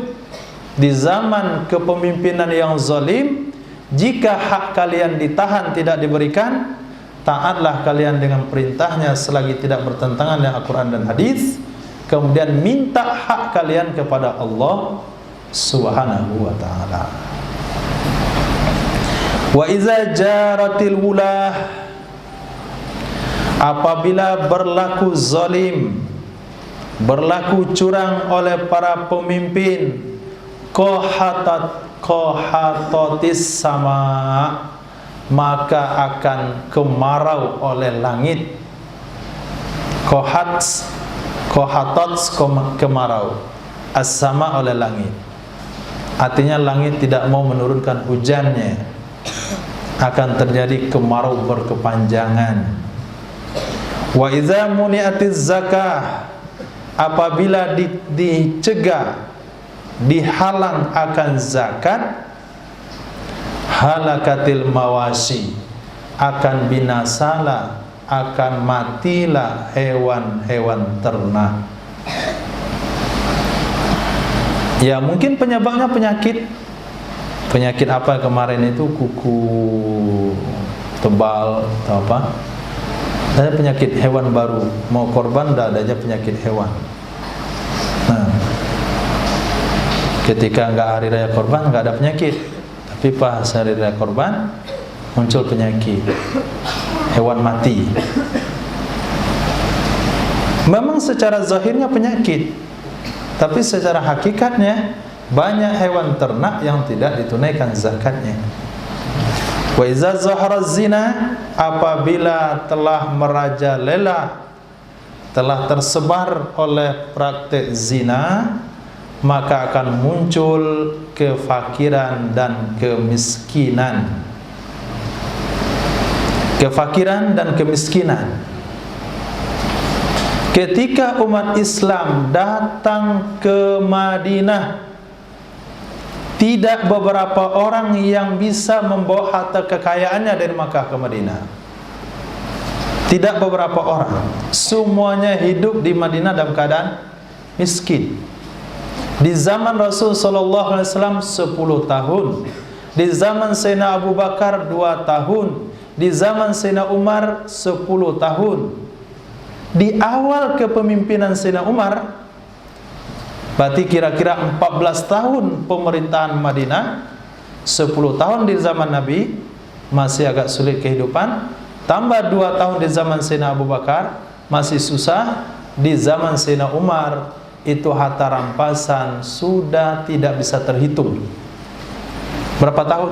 C: di zaman kepemimpinan yang zalim, jika hak kalian ditahan tidak diberikan, taatlah kalian dengan perintahnya selagi tidak bertentangan dengan Al-Quran dan hadis, kemudian minta hak kalian kepada Allah Subhanahu wa ta'ala. Wa iza jaratil wulah, apabila berlaku zalim, berlaku curang oleh para pemimpin, qahatatis sama, maka akan kemarau oleh langit. Qahatats, kemarau, as-sama oleh langit, artinya langit tidak mau menurunkan hujannya, akan terjadi kemarau berkepanjangan. Wa idza muni'atiz zakah, apabila dicegah, dihalang akan zakat, halakatil mawashi, akan binasalah, akan matilah hewan-hewan ternak. Ya mungkin penyebabnya penyakit. Penyakit apa kemarin itu, kuku tebal atau apa? Ada penyakit hewan baru, mau korban dah ada aja penyakit hewan. Nah, ketika enggak hari raya korban enggak ada penyakit, tapi pas hari raya korban muncul penyakit, hewan mati. Memang secara zahirnya penyakit, tapi secara hakikatnya banyak hewan ternak yang tidak ditunaikan zakatnya. Wa iza zahara zina, apabila telah merajalela, telah tersebar oleh praktek zina, maka akan muncul kefakiran dan kemiskinan. Kefakiran dan kemiskinan. Ketika umat Islam datang ke Madinah, tidak beberapa orang yang bisa membawa harta kekayaannya dari Makkah ke Madinah. Tidak beberapa orang. Semuanya hidup di Madinah dalam keadaan miskin. Di zaman Rasul sallallahu alaihi wasallam 10 tahun. Di zaman Sayyidina Abu Bakar 2 tahun. Di zaman Sayyidina Umar 10 tahun. Di awal kepemimpinan Sayyidina Umar, berarti kira-kira 14 tahun pemerintahan Madinah, 10 tahun di zaman Nabi, masih agak sulit kehidupan. Tambah 2 tahun di zaman Sayyidina Abu Bakar, masih susah. Di zaman Sayyidina Umar, itu harta rampasan sudah tidak bisa terhitung. Berapa tahun?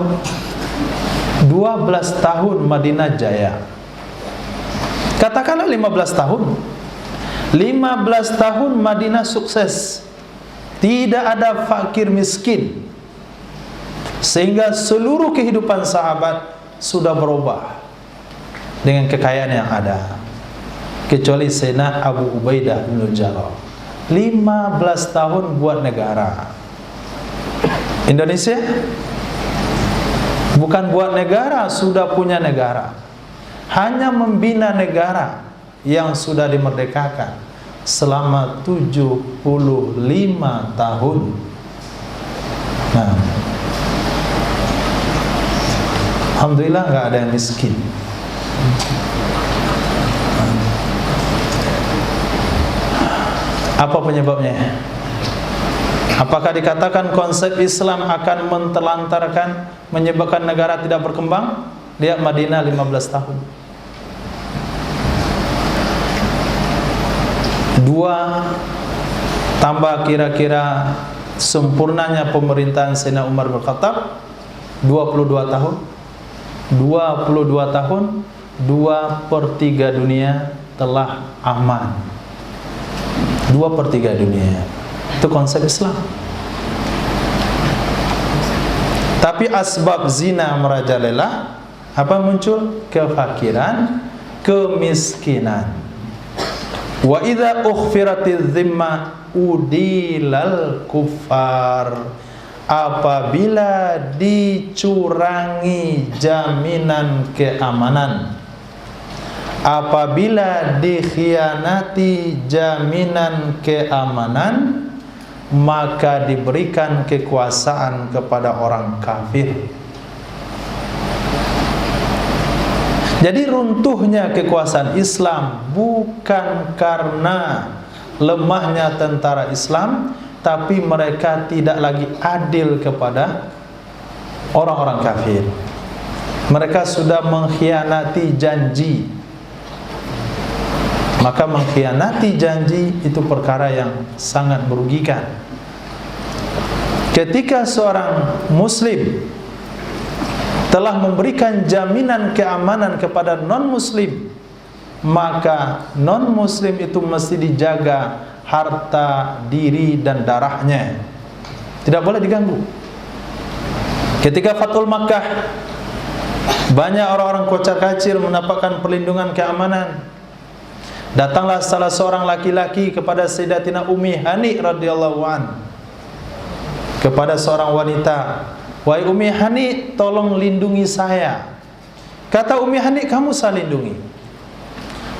C: 12 tahun Madinah jaya. Katakanlah 15 tahun. 15 tahun Madinah sukses. Tidak ada fakir miskin, sehingga seluruh kehidupan sahabat sudah berubah dengan kekayaan yang ada, kecuali Sayyidina Abu Ubaidah bin Jarrah. 15 tahun buat negara. Indonesia bukan buat negara, sudah punya negara, hanya membina negara yang sudah dimerdekakan selama 75 tahun. Nah, alhamdulillah nggak ada yang miskin. Apa penyebabnya? Apakah dikatakan konsep Islam akan mentelantarkan, menyebabkan negara tidak berkembang? Lihat Madinah 15 tahun. 2 tambah kira-kira sempurnanya pemerintahan Sayyidina Umar bin Khattab 22 tahun. 22 tahun, 2/3 dunia telah aman. 2/3 dunia. Itu konsep Islam. Tapi asbab zina merajalela, apa muncul? Kefakiran, kemiskinan. Wa idza ukhfiratiz zimma udilal kuffar, apabila dicurangi jaminan keamanan, apabila dikhianati jaminan keamanan, maka diberikan kekuasaan kepada orang kafir. Jadi runtuhnya kekuasaan Islam bukan karena lemahnya tentara Islam, tapi mereka tidak lagi adil kepada orang-orang kafir. Mereka sudah mengkhianati janji. Maka mengkhianati janji itu perkara yang sangat merugikan. Ketika seorang muslim telah memberikan jaminan keamanan kepada non-muslim, maka non-muslim itu mesti dijaga harta diri dan darahnya, tidak boleh diganggu. Ketika Fathul Makkah, banyak orang-orang kocar-kacir mendapatkan perlindungan keamanan. Datanglah salah seorang laki-laki kepada Sayyidatina Ummi Hani radhiyallahu an, kepada seorang wanita, "Wahai Ummi Hani, tolong lindungi saya." Kata Ummi Hani, "Kamu saya lindungi."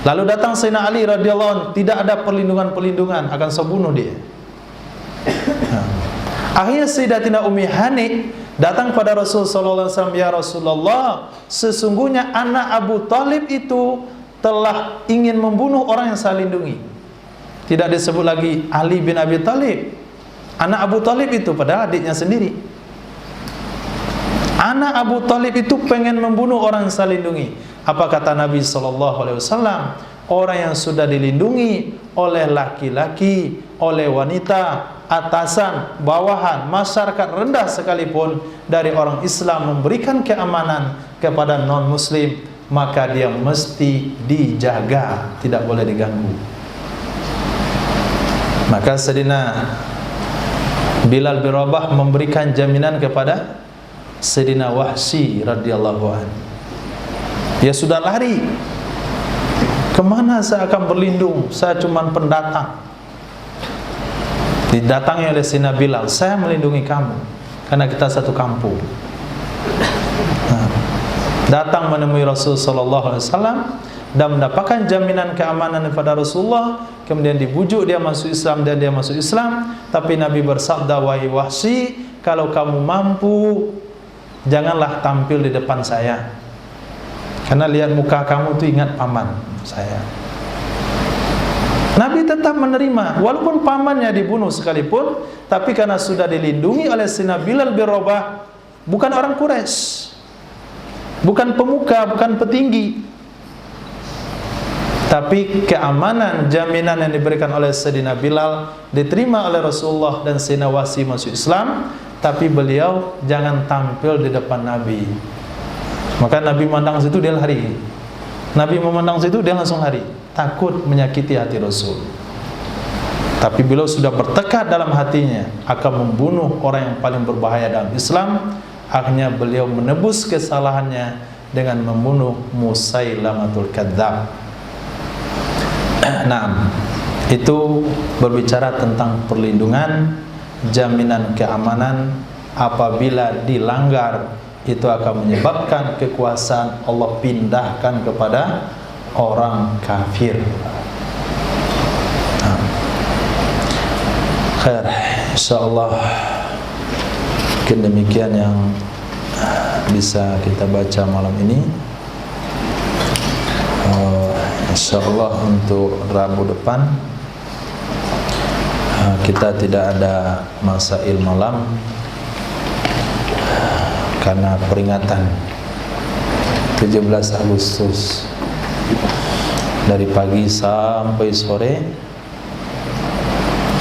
C: Lalu datang Sayyidina Ali radhiyallahu an, tidak ada perlindungan, akan saya bunuh dia. Akhirnya Sayyidatina Ummi Hani datang pada Rasul sallallahu alaihi wasallam, "Ya Rasulullah, sesungguhnya anak Abu Thalib itu telah ingin membunuh orang yang saya lindungi." Tidak disebut lagi Ali bin Abi Thalib. Anak Abu Thalib itu padahal adiknya sendiri. Anak Abu Thalib itu pengen membunuh orang yang saya lindungi. Apa kata Nabi sallallahu alaihi wasallam? Orang yang sudah dilindungi oleh laki-laki, oleh wanita, atasan, bawahan, masyarakat rendah sekalipun dari orang Islam memberikan keamanan kepada non-muslim, maka dia mesti dijaga, tidak boleh diganggu. Maka Sayyidina Bilal bin Rabah memberikan jaminan kepada Sayyidina Wahsy radhiyallahu anhu. Dia sudah lari. Kemana saya akan berlindung? Saya cuma pendatang. Didatangi oleh Sayyidina Bilal, "Saya melindungi kamu karena kita satu kampung." Datang menemui Rasul sallallahu alaihi wasallam dan mendapatkan jaminan keamanan daripada Rasulullah. Kemudian dibujuk dia masuk Islam dan dia masuk Islam. Tapi Nabi bersabda, "Wahai Wahsy, kalau kamu mampu, janganlah tampil di depan saya. Karena lihat muka kamu tuh ingat paman saya." Nabi tetap menerima, walaupun pamannya dibunuh sekalipun, tapi karena sudah dilindungi oleh Sayyidina Bilal bin Rabah, bukan orang Quraisy, bukan pemuka, bukan petinggi, tapi keamanan, jaminan yang diberikan oleh Sayyidina Bilal diterima oleh Rasulullah dan Sayyidina Wahsy masuk Islam. Tapi beliau jangan tampil di depan Nabi. Maka Nabi memandang situ dia lari. Nabi memandang situ dia langsung lari, takut menyakiti hati Rasul. Tapi beliau sudah bertekad dalam hatinya akan membunuh orang yang paling berbahaya dalam Islam. Akhirnya beliau menebus kesalahannya dengan membunuh Musailamatul Kadzdzab. Nah, itu berbicara tentang perlindungan, jaminan keamanan. Apabila dilanggar, itu akan menyebabkan kekuasaan Allah pindahkan kepada orang kafir. Khair, insyaallah mungkin demikian yang bisa kita baca malam ini. Insyaallah untuk Rabu depan kita tidak ada masail malam karena peringatan 17 Agustus dari pagi sampai sore,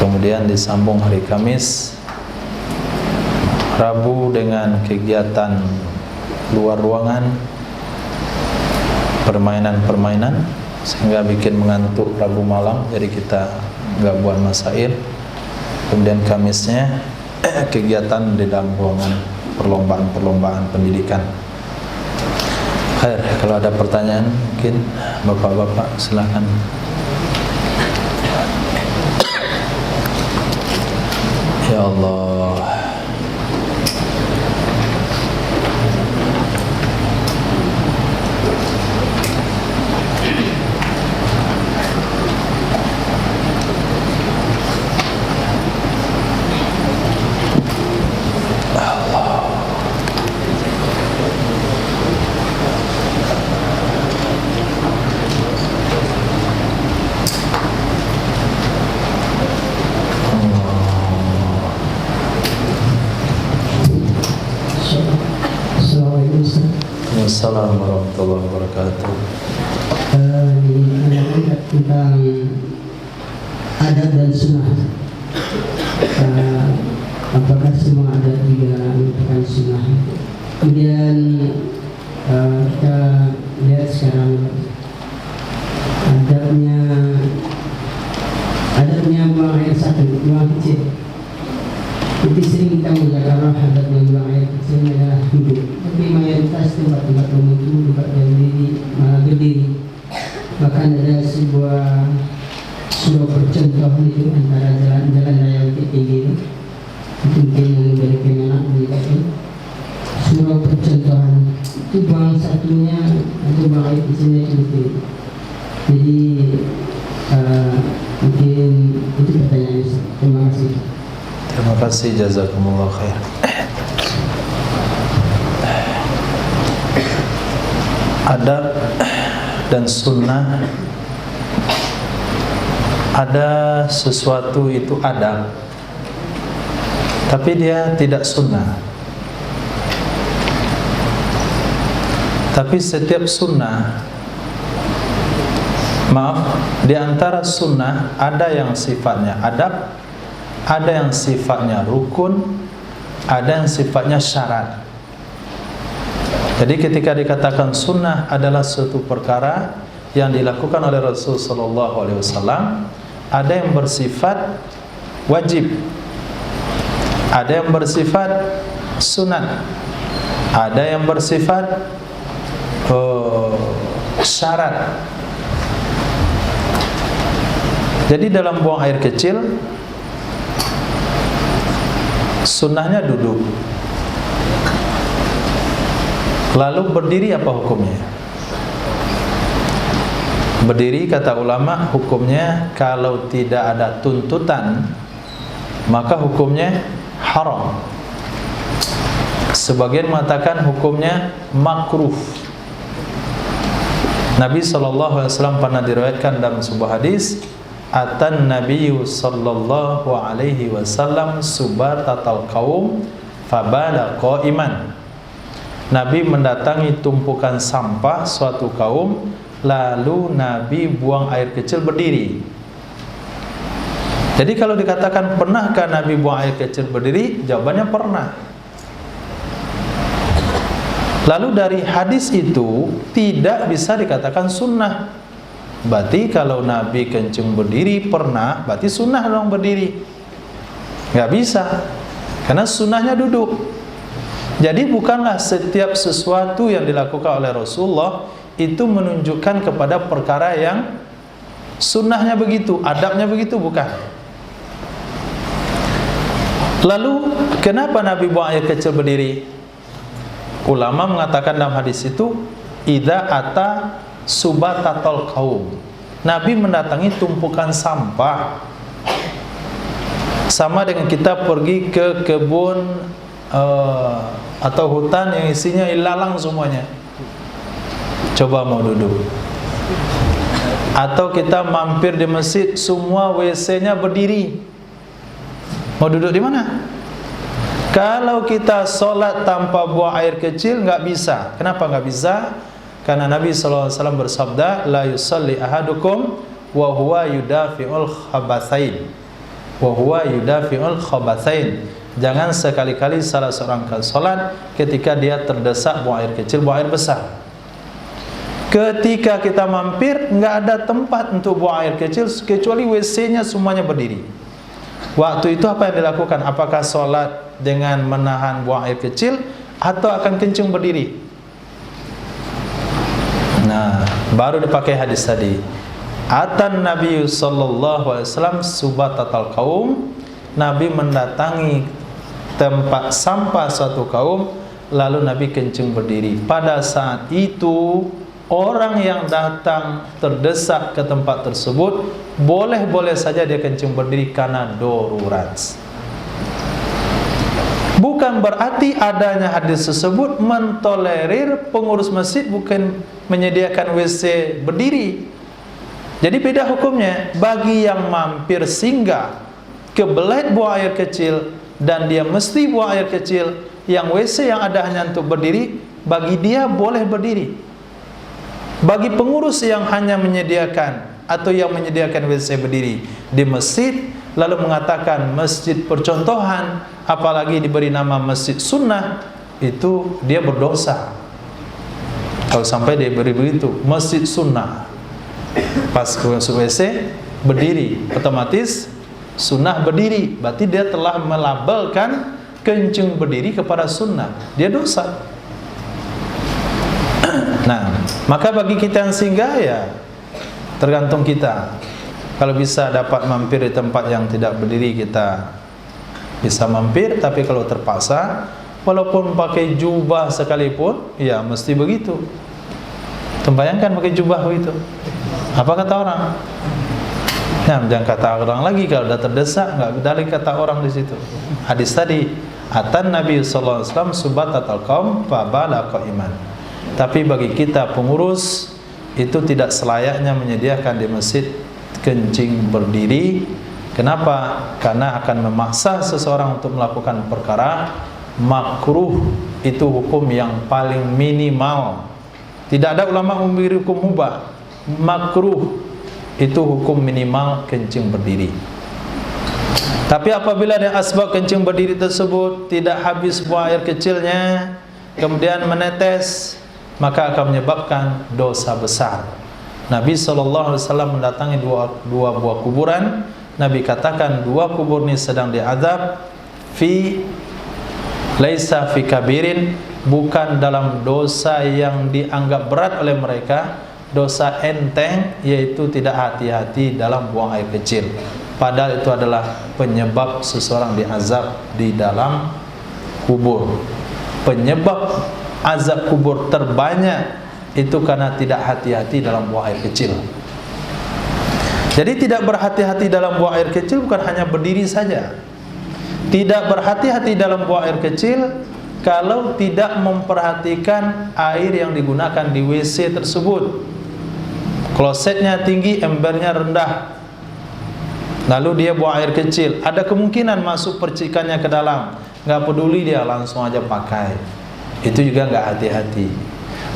C: kemudian disambung hari Kamis, Rabu dengan kegiatan luar ruangan, permainan-permainan sehingga bikin mengantuk Rabu malam, jadi kita nggak buat masail. Kemudian Kamisnya kegiatan di dalam ruangan, perlombaan pendidikan. Khair, kalau ada pertanyaan mungkin bapak-bapak silakan. Ya Allah. Assalamualaikum warahmatullahi wabarakatuh.
D: Tentang adat dan sunnah, apakah semua adat juga merupakan sunnah? Kemudian kita lihat sekarang adatnya buang air satu, buang kecil. Itu sering kita menggunakan adatnya buang air kecil adalah duduk. Tapi mayoritas tempat-tempat umum itu tempat berdiri, malah berdiri. Bahkan ada sebuah percontohan itu antara jalan-jalan raya Bukit Tinggi itu mungkin yang memberikan anak begitu. Surau percontohan itu buang satunya atau buang air kecilnya itu. Jadi mungkin itu pertanyaan Ustaz. Terima kasih.
C: Terima kasih, jazakumullah khair. Adab dan sunnah, ada sesuatu itu adab tapi dia tidak sunnah. Tapi setiap sunnah, maaf, di antara sunnah ada yang sifatnya adab, ada yang sifatnya rukun, ada yang sifatnya syarat. Jadi ketika dikatakan sunnah adalah suatu perkara yang dilakukan oleh Rasul sallallahu alaihi wasallam, ada yang bersifat wajib, ada yang bersifat sunat, ada yang bersifat syarat. Jadi dalam buang air kecil, sunnahnya duduk. Lalu berdiri apa hukumnya? Berdiri kata ulama hukumnya kalau tidak ada tuntutan maka hukumnya haram. Sebagian mengatakan hukumnya makruh. Nabi SAW pernah diriwayatkan dalam sebuah hadis, atan Nabiyyu sallallahu alaihi wasallam subatatal qaum fabala qa'iman. Nabi mendatangi tumpukan sampah suatu kaum, lalu Nabi buang air kecil berdiri. Jadi kalau dikatakan pernahkah Nabi buang air kecil berdiri? Jawabannya pernah. Lalu dari hadis itu tidak bisa dikatakan sunnah. Berarti kalau Nabi kencing berdiri pernah, berarti sunnah dong berdiri. Gak bisa, karena sunnahnya duduk. Jadi bukanlah setiap sesuatu yang dilakukan oleh Rasulullah itu menunjukkan kepada perkara yang sunnahnya begitu, adabnya begitu, bukan. Lalu kenapa Nabi buang air kecil berdiri? Ulama mengatakan dalam hadis itu, idza ata subatatal qaum. Nabi mendatangi tumpukan sampah. Sama dengan kita pergi ke kebun atau hutan yang isinya ilalang semuanya. Coba mau duduk. Atau kita mampir di masjid, semua WC-nya berdiri. Mau duduk di mana? Kalau kita sholat tanpa buang air kecil, nggak bisa. Kenapa nggak bisa? Karena Nabi SAW bersabda, la yusalli ahadukum wa huwa yudafi'ul khabatsain. Wa huwa yudafi'ul khabatsain. Jangan sekali-kali salah seorang sholat ketika dia terdesak buang air kecil, buang air besar. Ketika kita mampir, nggak ada tempat untuk buang air kecil kecuali WC-nya semuanya berdiri. Waktu itu apa yang dilakukan? Apakah sholat dengan menahan buang air kecil atau akan kencing berdiri? Nah, baru dipakai hadis tadi. Atan Nabi sallallahu alaihi wasallam subatatal qaum. Nabi mendatangi tempat sampah suatu kaum, lalu Nabi kencing berdiri. Pada saat itu orang yang datang terdesak ke tempat tersebut boleh-boleh saja dia kencing berdiri karena darurat. Bukan berarti adanya hadis tersebut mentolerir pengurus masjid bukan menyediakan WC berdiri. Jadi beda hukumnya. Bagi yang mampir singgah ke belet buang air kecil dan dia mesti buang air kecil, yang WC yang ada hanya untuk berdiri, bagi dia boleh berdiri. Bagi pengurus yang hanya menyediakan atau yang menyediakan WC berdiri di masjid, lalu mengatakan masjid percontohan, apalagi diberi nama masjid sunnah, itu dia berdosa. Kalau sampai dia beri begitu, masjid sunnah, pas masuk WC berdiri, otomatis sunnah berdiri, berarti dia telah melabelkan kencing berdiri kepada sunnah, dia dosa. Nah, maka bagi kita yang singgah ya tergantung kita. Kalau bisa dapat mampir di tempat yang tidak berdiri, kita bisa mampir. Tapi kalau terpaksa, walaupun pakai jubah sekalipun, ya mesti begitu. Bayangkan pakai jubah begitu, apa kata orang? Nah, jangan kata orang lagi, kalau sudah terdesak, nggak dari kata orang di situ. Hadis tadi, atan Nabi sallallahu alaihi wasallam subatatal qaum fa bala qa'iman. Tapi bagi kita pengurus, itu tidak selayaknya menyediakan di masjid kencing berdiri. Kenapa? Karena akan memaksa seseorang untuk melakukan perkara makruh. Itu hukum yang paling minimal. Tidak ada ulama memberi hukum mubah. Makruh itu hukum minimal kencing berdiri. Tapi apabila ada asbab kencing berdiri tersebut tidak habis buang air kecilnya, kemudian menetes, maka akan menyebabkan dosa besar. Nabi SAW mendatangi dua buah kuburan. Nabi katakan, dua kubur ini sedang diazab, laisa fi kabirin, bukan dalam dosa yang dianggap berat oleh mereka, dosa enteng, yaitu tidak hati-hati dalam buang air kecil. Padahal itu adalah penyebab seseorang diazab di dalam kubur. Penyebab azab kubur terbanyak itu karena tidak hati-hati dalam buang air kecil. Jadi tidak berhati-hati dalam buang air kecil bukan hanya berdiri saja. Tidak berhati-hati dalam buang air kecil kalau tidak memperhatikan air yang digunakan di WC tersebut. Klosetnya tinggi, embernya rendah, lalu dia buang air kecil, ada kemungkinan masuk percikannya ke dalam. Nggak peduli, dia langsung aja pakai. Itu juga nggak hati-hati.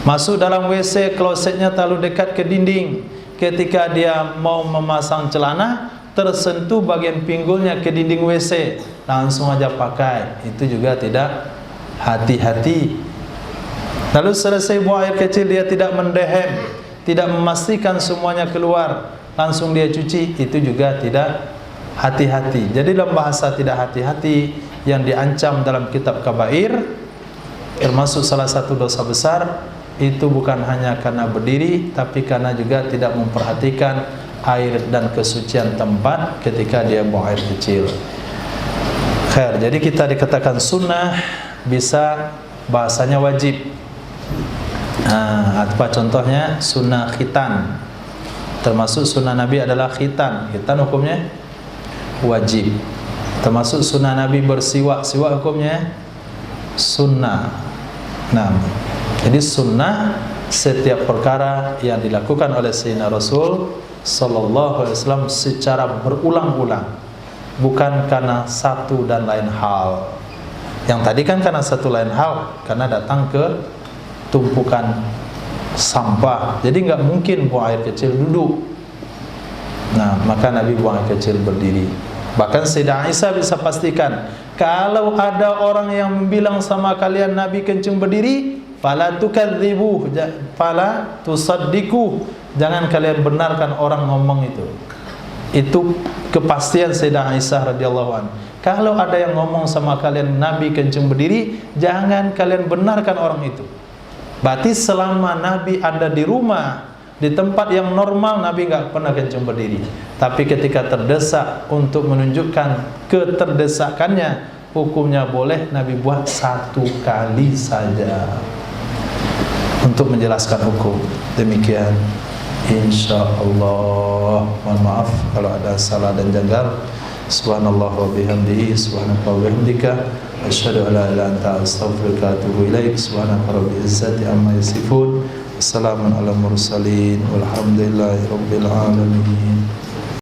C: Masuk dalam WC, klosetnya terlalu dekat ke dinding. Ketika dia mau memasang celana, tersentuh bagian pinggulnya ke dinding WC, langsung aja pakai. Itu juga tidak hati-hati. Lalu selesai buang air kecil, dia tidak mendehem, tidak memastikan semuanya keluar, langsung dia cuci. Itu juga tidak hati-hati. Jadi dalam bahasa tidak hati-hati yang diancam dalam kitab kabair, termasuk salah satu dosa besar, itu bukan hanya karena berdiri, tapi karena juga tidak memperhatikan air dan kesucian tempat ketika dia buang air kecil. Khair, jadi kita dikatakan sunnah, bisa bahasanya wajib. Apa contohnya? Sunnah khitan. Termasuk sunnah Nabi adalah khitan. Khitan hukumnya wajib. Termasuk sunnah Nabi bersiwak. Siwak hukumnya sunnah. Nah, jadi sunnah setiap perkara yang dilakukan oleh Sayyidina Rasul Sallallahu Alaihi Wasallam secara berulang-ulang, bukan karena satu dan lain hal. Yang tadi kan karena satu lain hal, karena datang ke tumpukan sampah, jadi nggak mungkin buang air kecil duduk. Nah, maka Nabi buang air kecil berdiri. Bahkan Sayyidah Aisyah bisa pastikan, kalau ada orang yang bilang sama kalian Nabi kencing berdiri, fala tukadzibuh, fala tusaddiquh, jangan kalian benarkan orang ngomong itu. Itu kepastian Sayyidah Aisyah radhiyallahu anha. Kalau ada yang ngomong sama kalian Nabi kencing berdiri, jangan kalian benarkan orang itu. Berarti selama Nabi ada di rumah, di tempat yang normal, Nabi nggak pernah kencing berdiri. Tapi ketika terdesak untuk menunjukkan keterdesakannya, hukumnya boleh Nabi buat satu kali saja untuk menjelaskan hukum. Demikian, insyaallah. Mohon maaf kalau ada salah dan janggal. Subhanallah wa bihamdihi, subhanaka wa bihamdika, asyhadu an la ilaha illa anta, astaghfiruka wa atubu ilaik. Subhanaka rabbil izzati amma yasifun. Wassalamun ala mursalin walhamdulillahi rabbil alamin.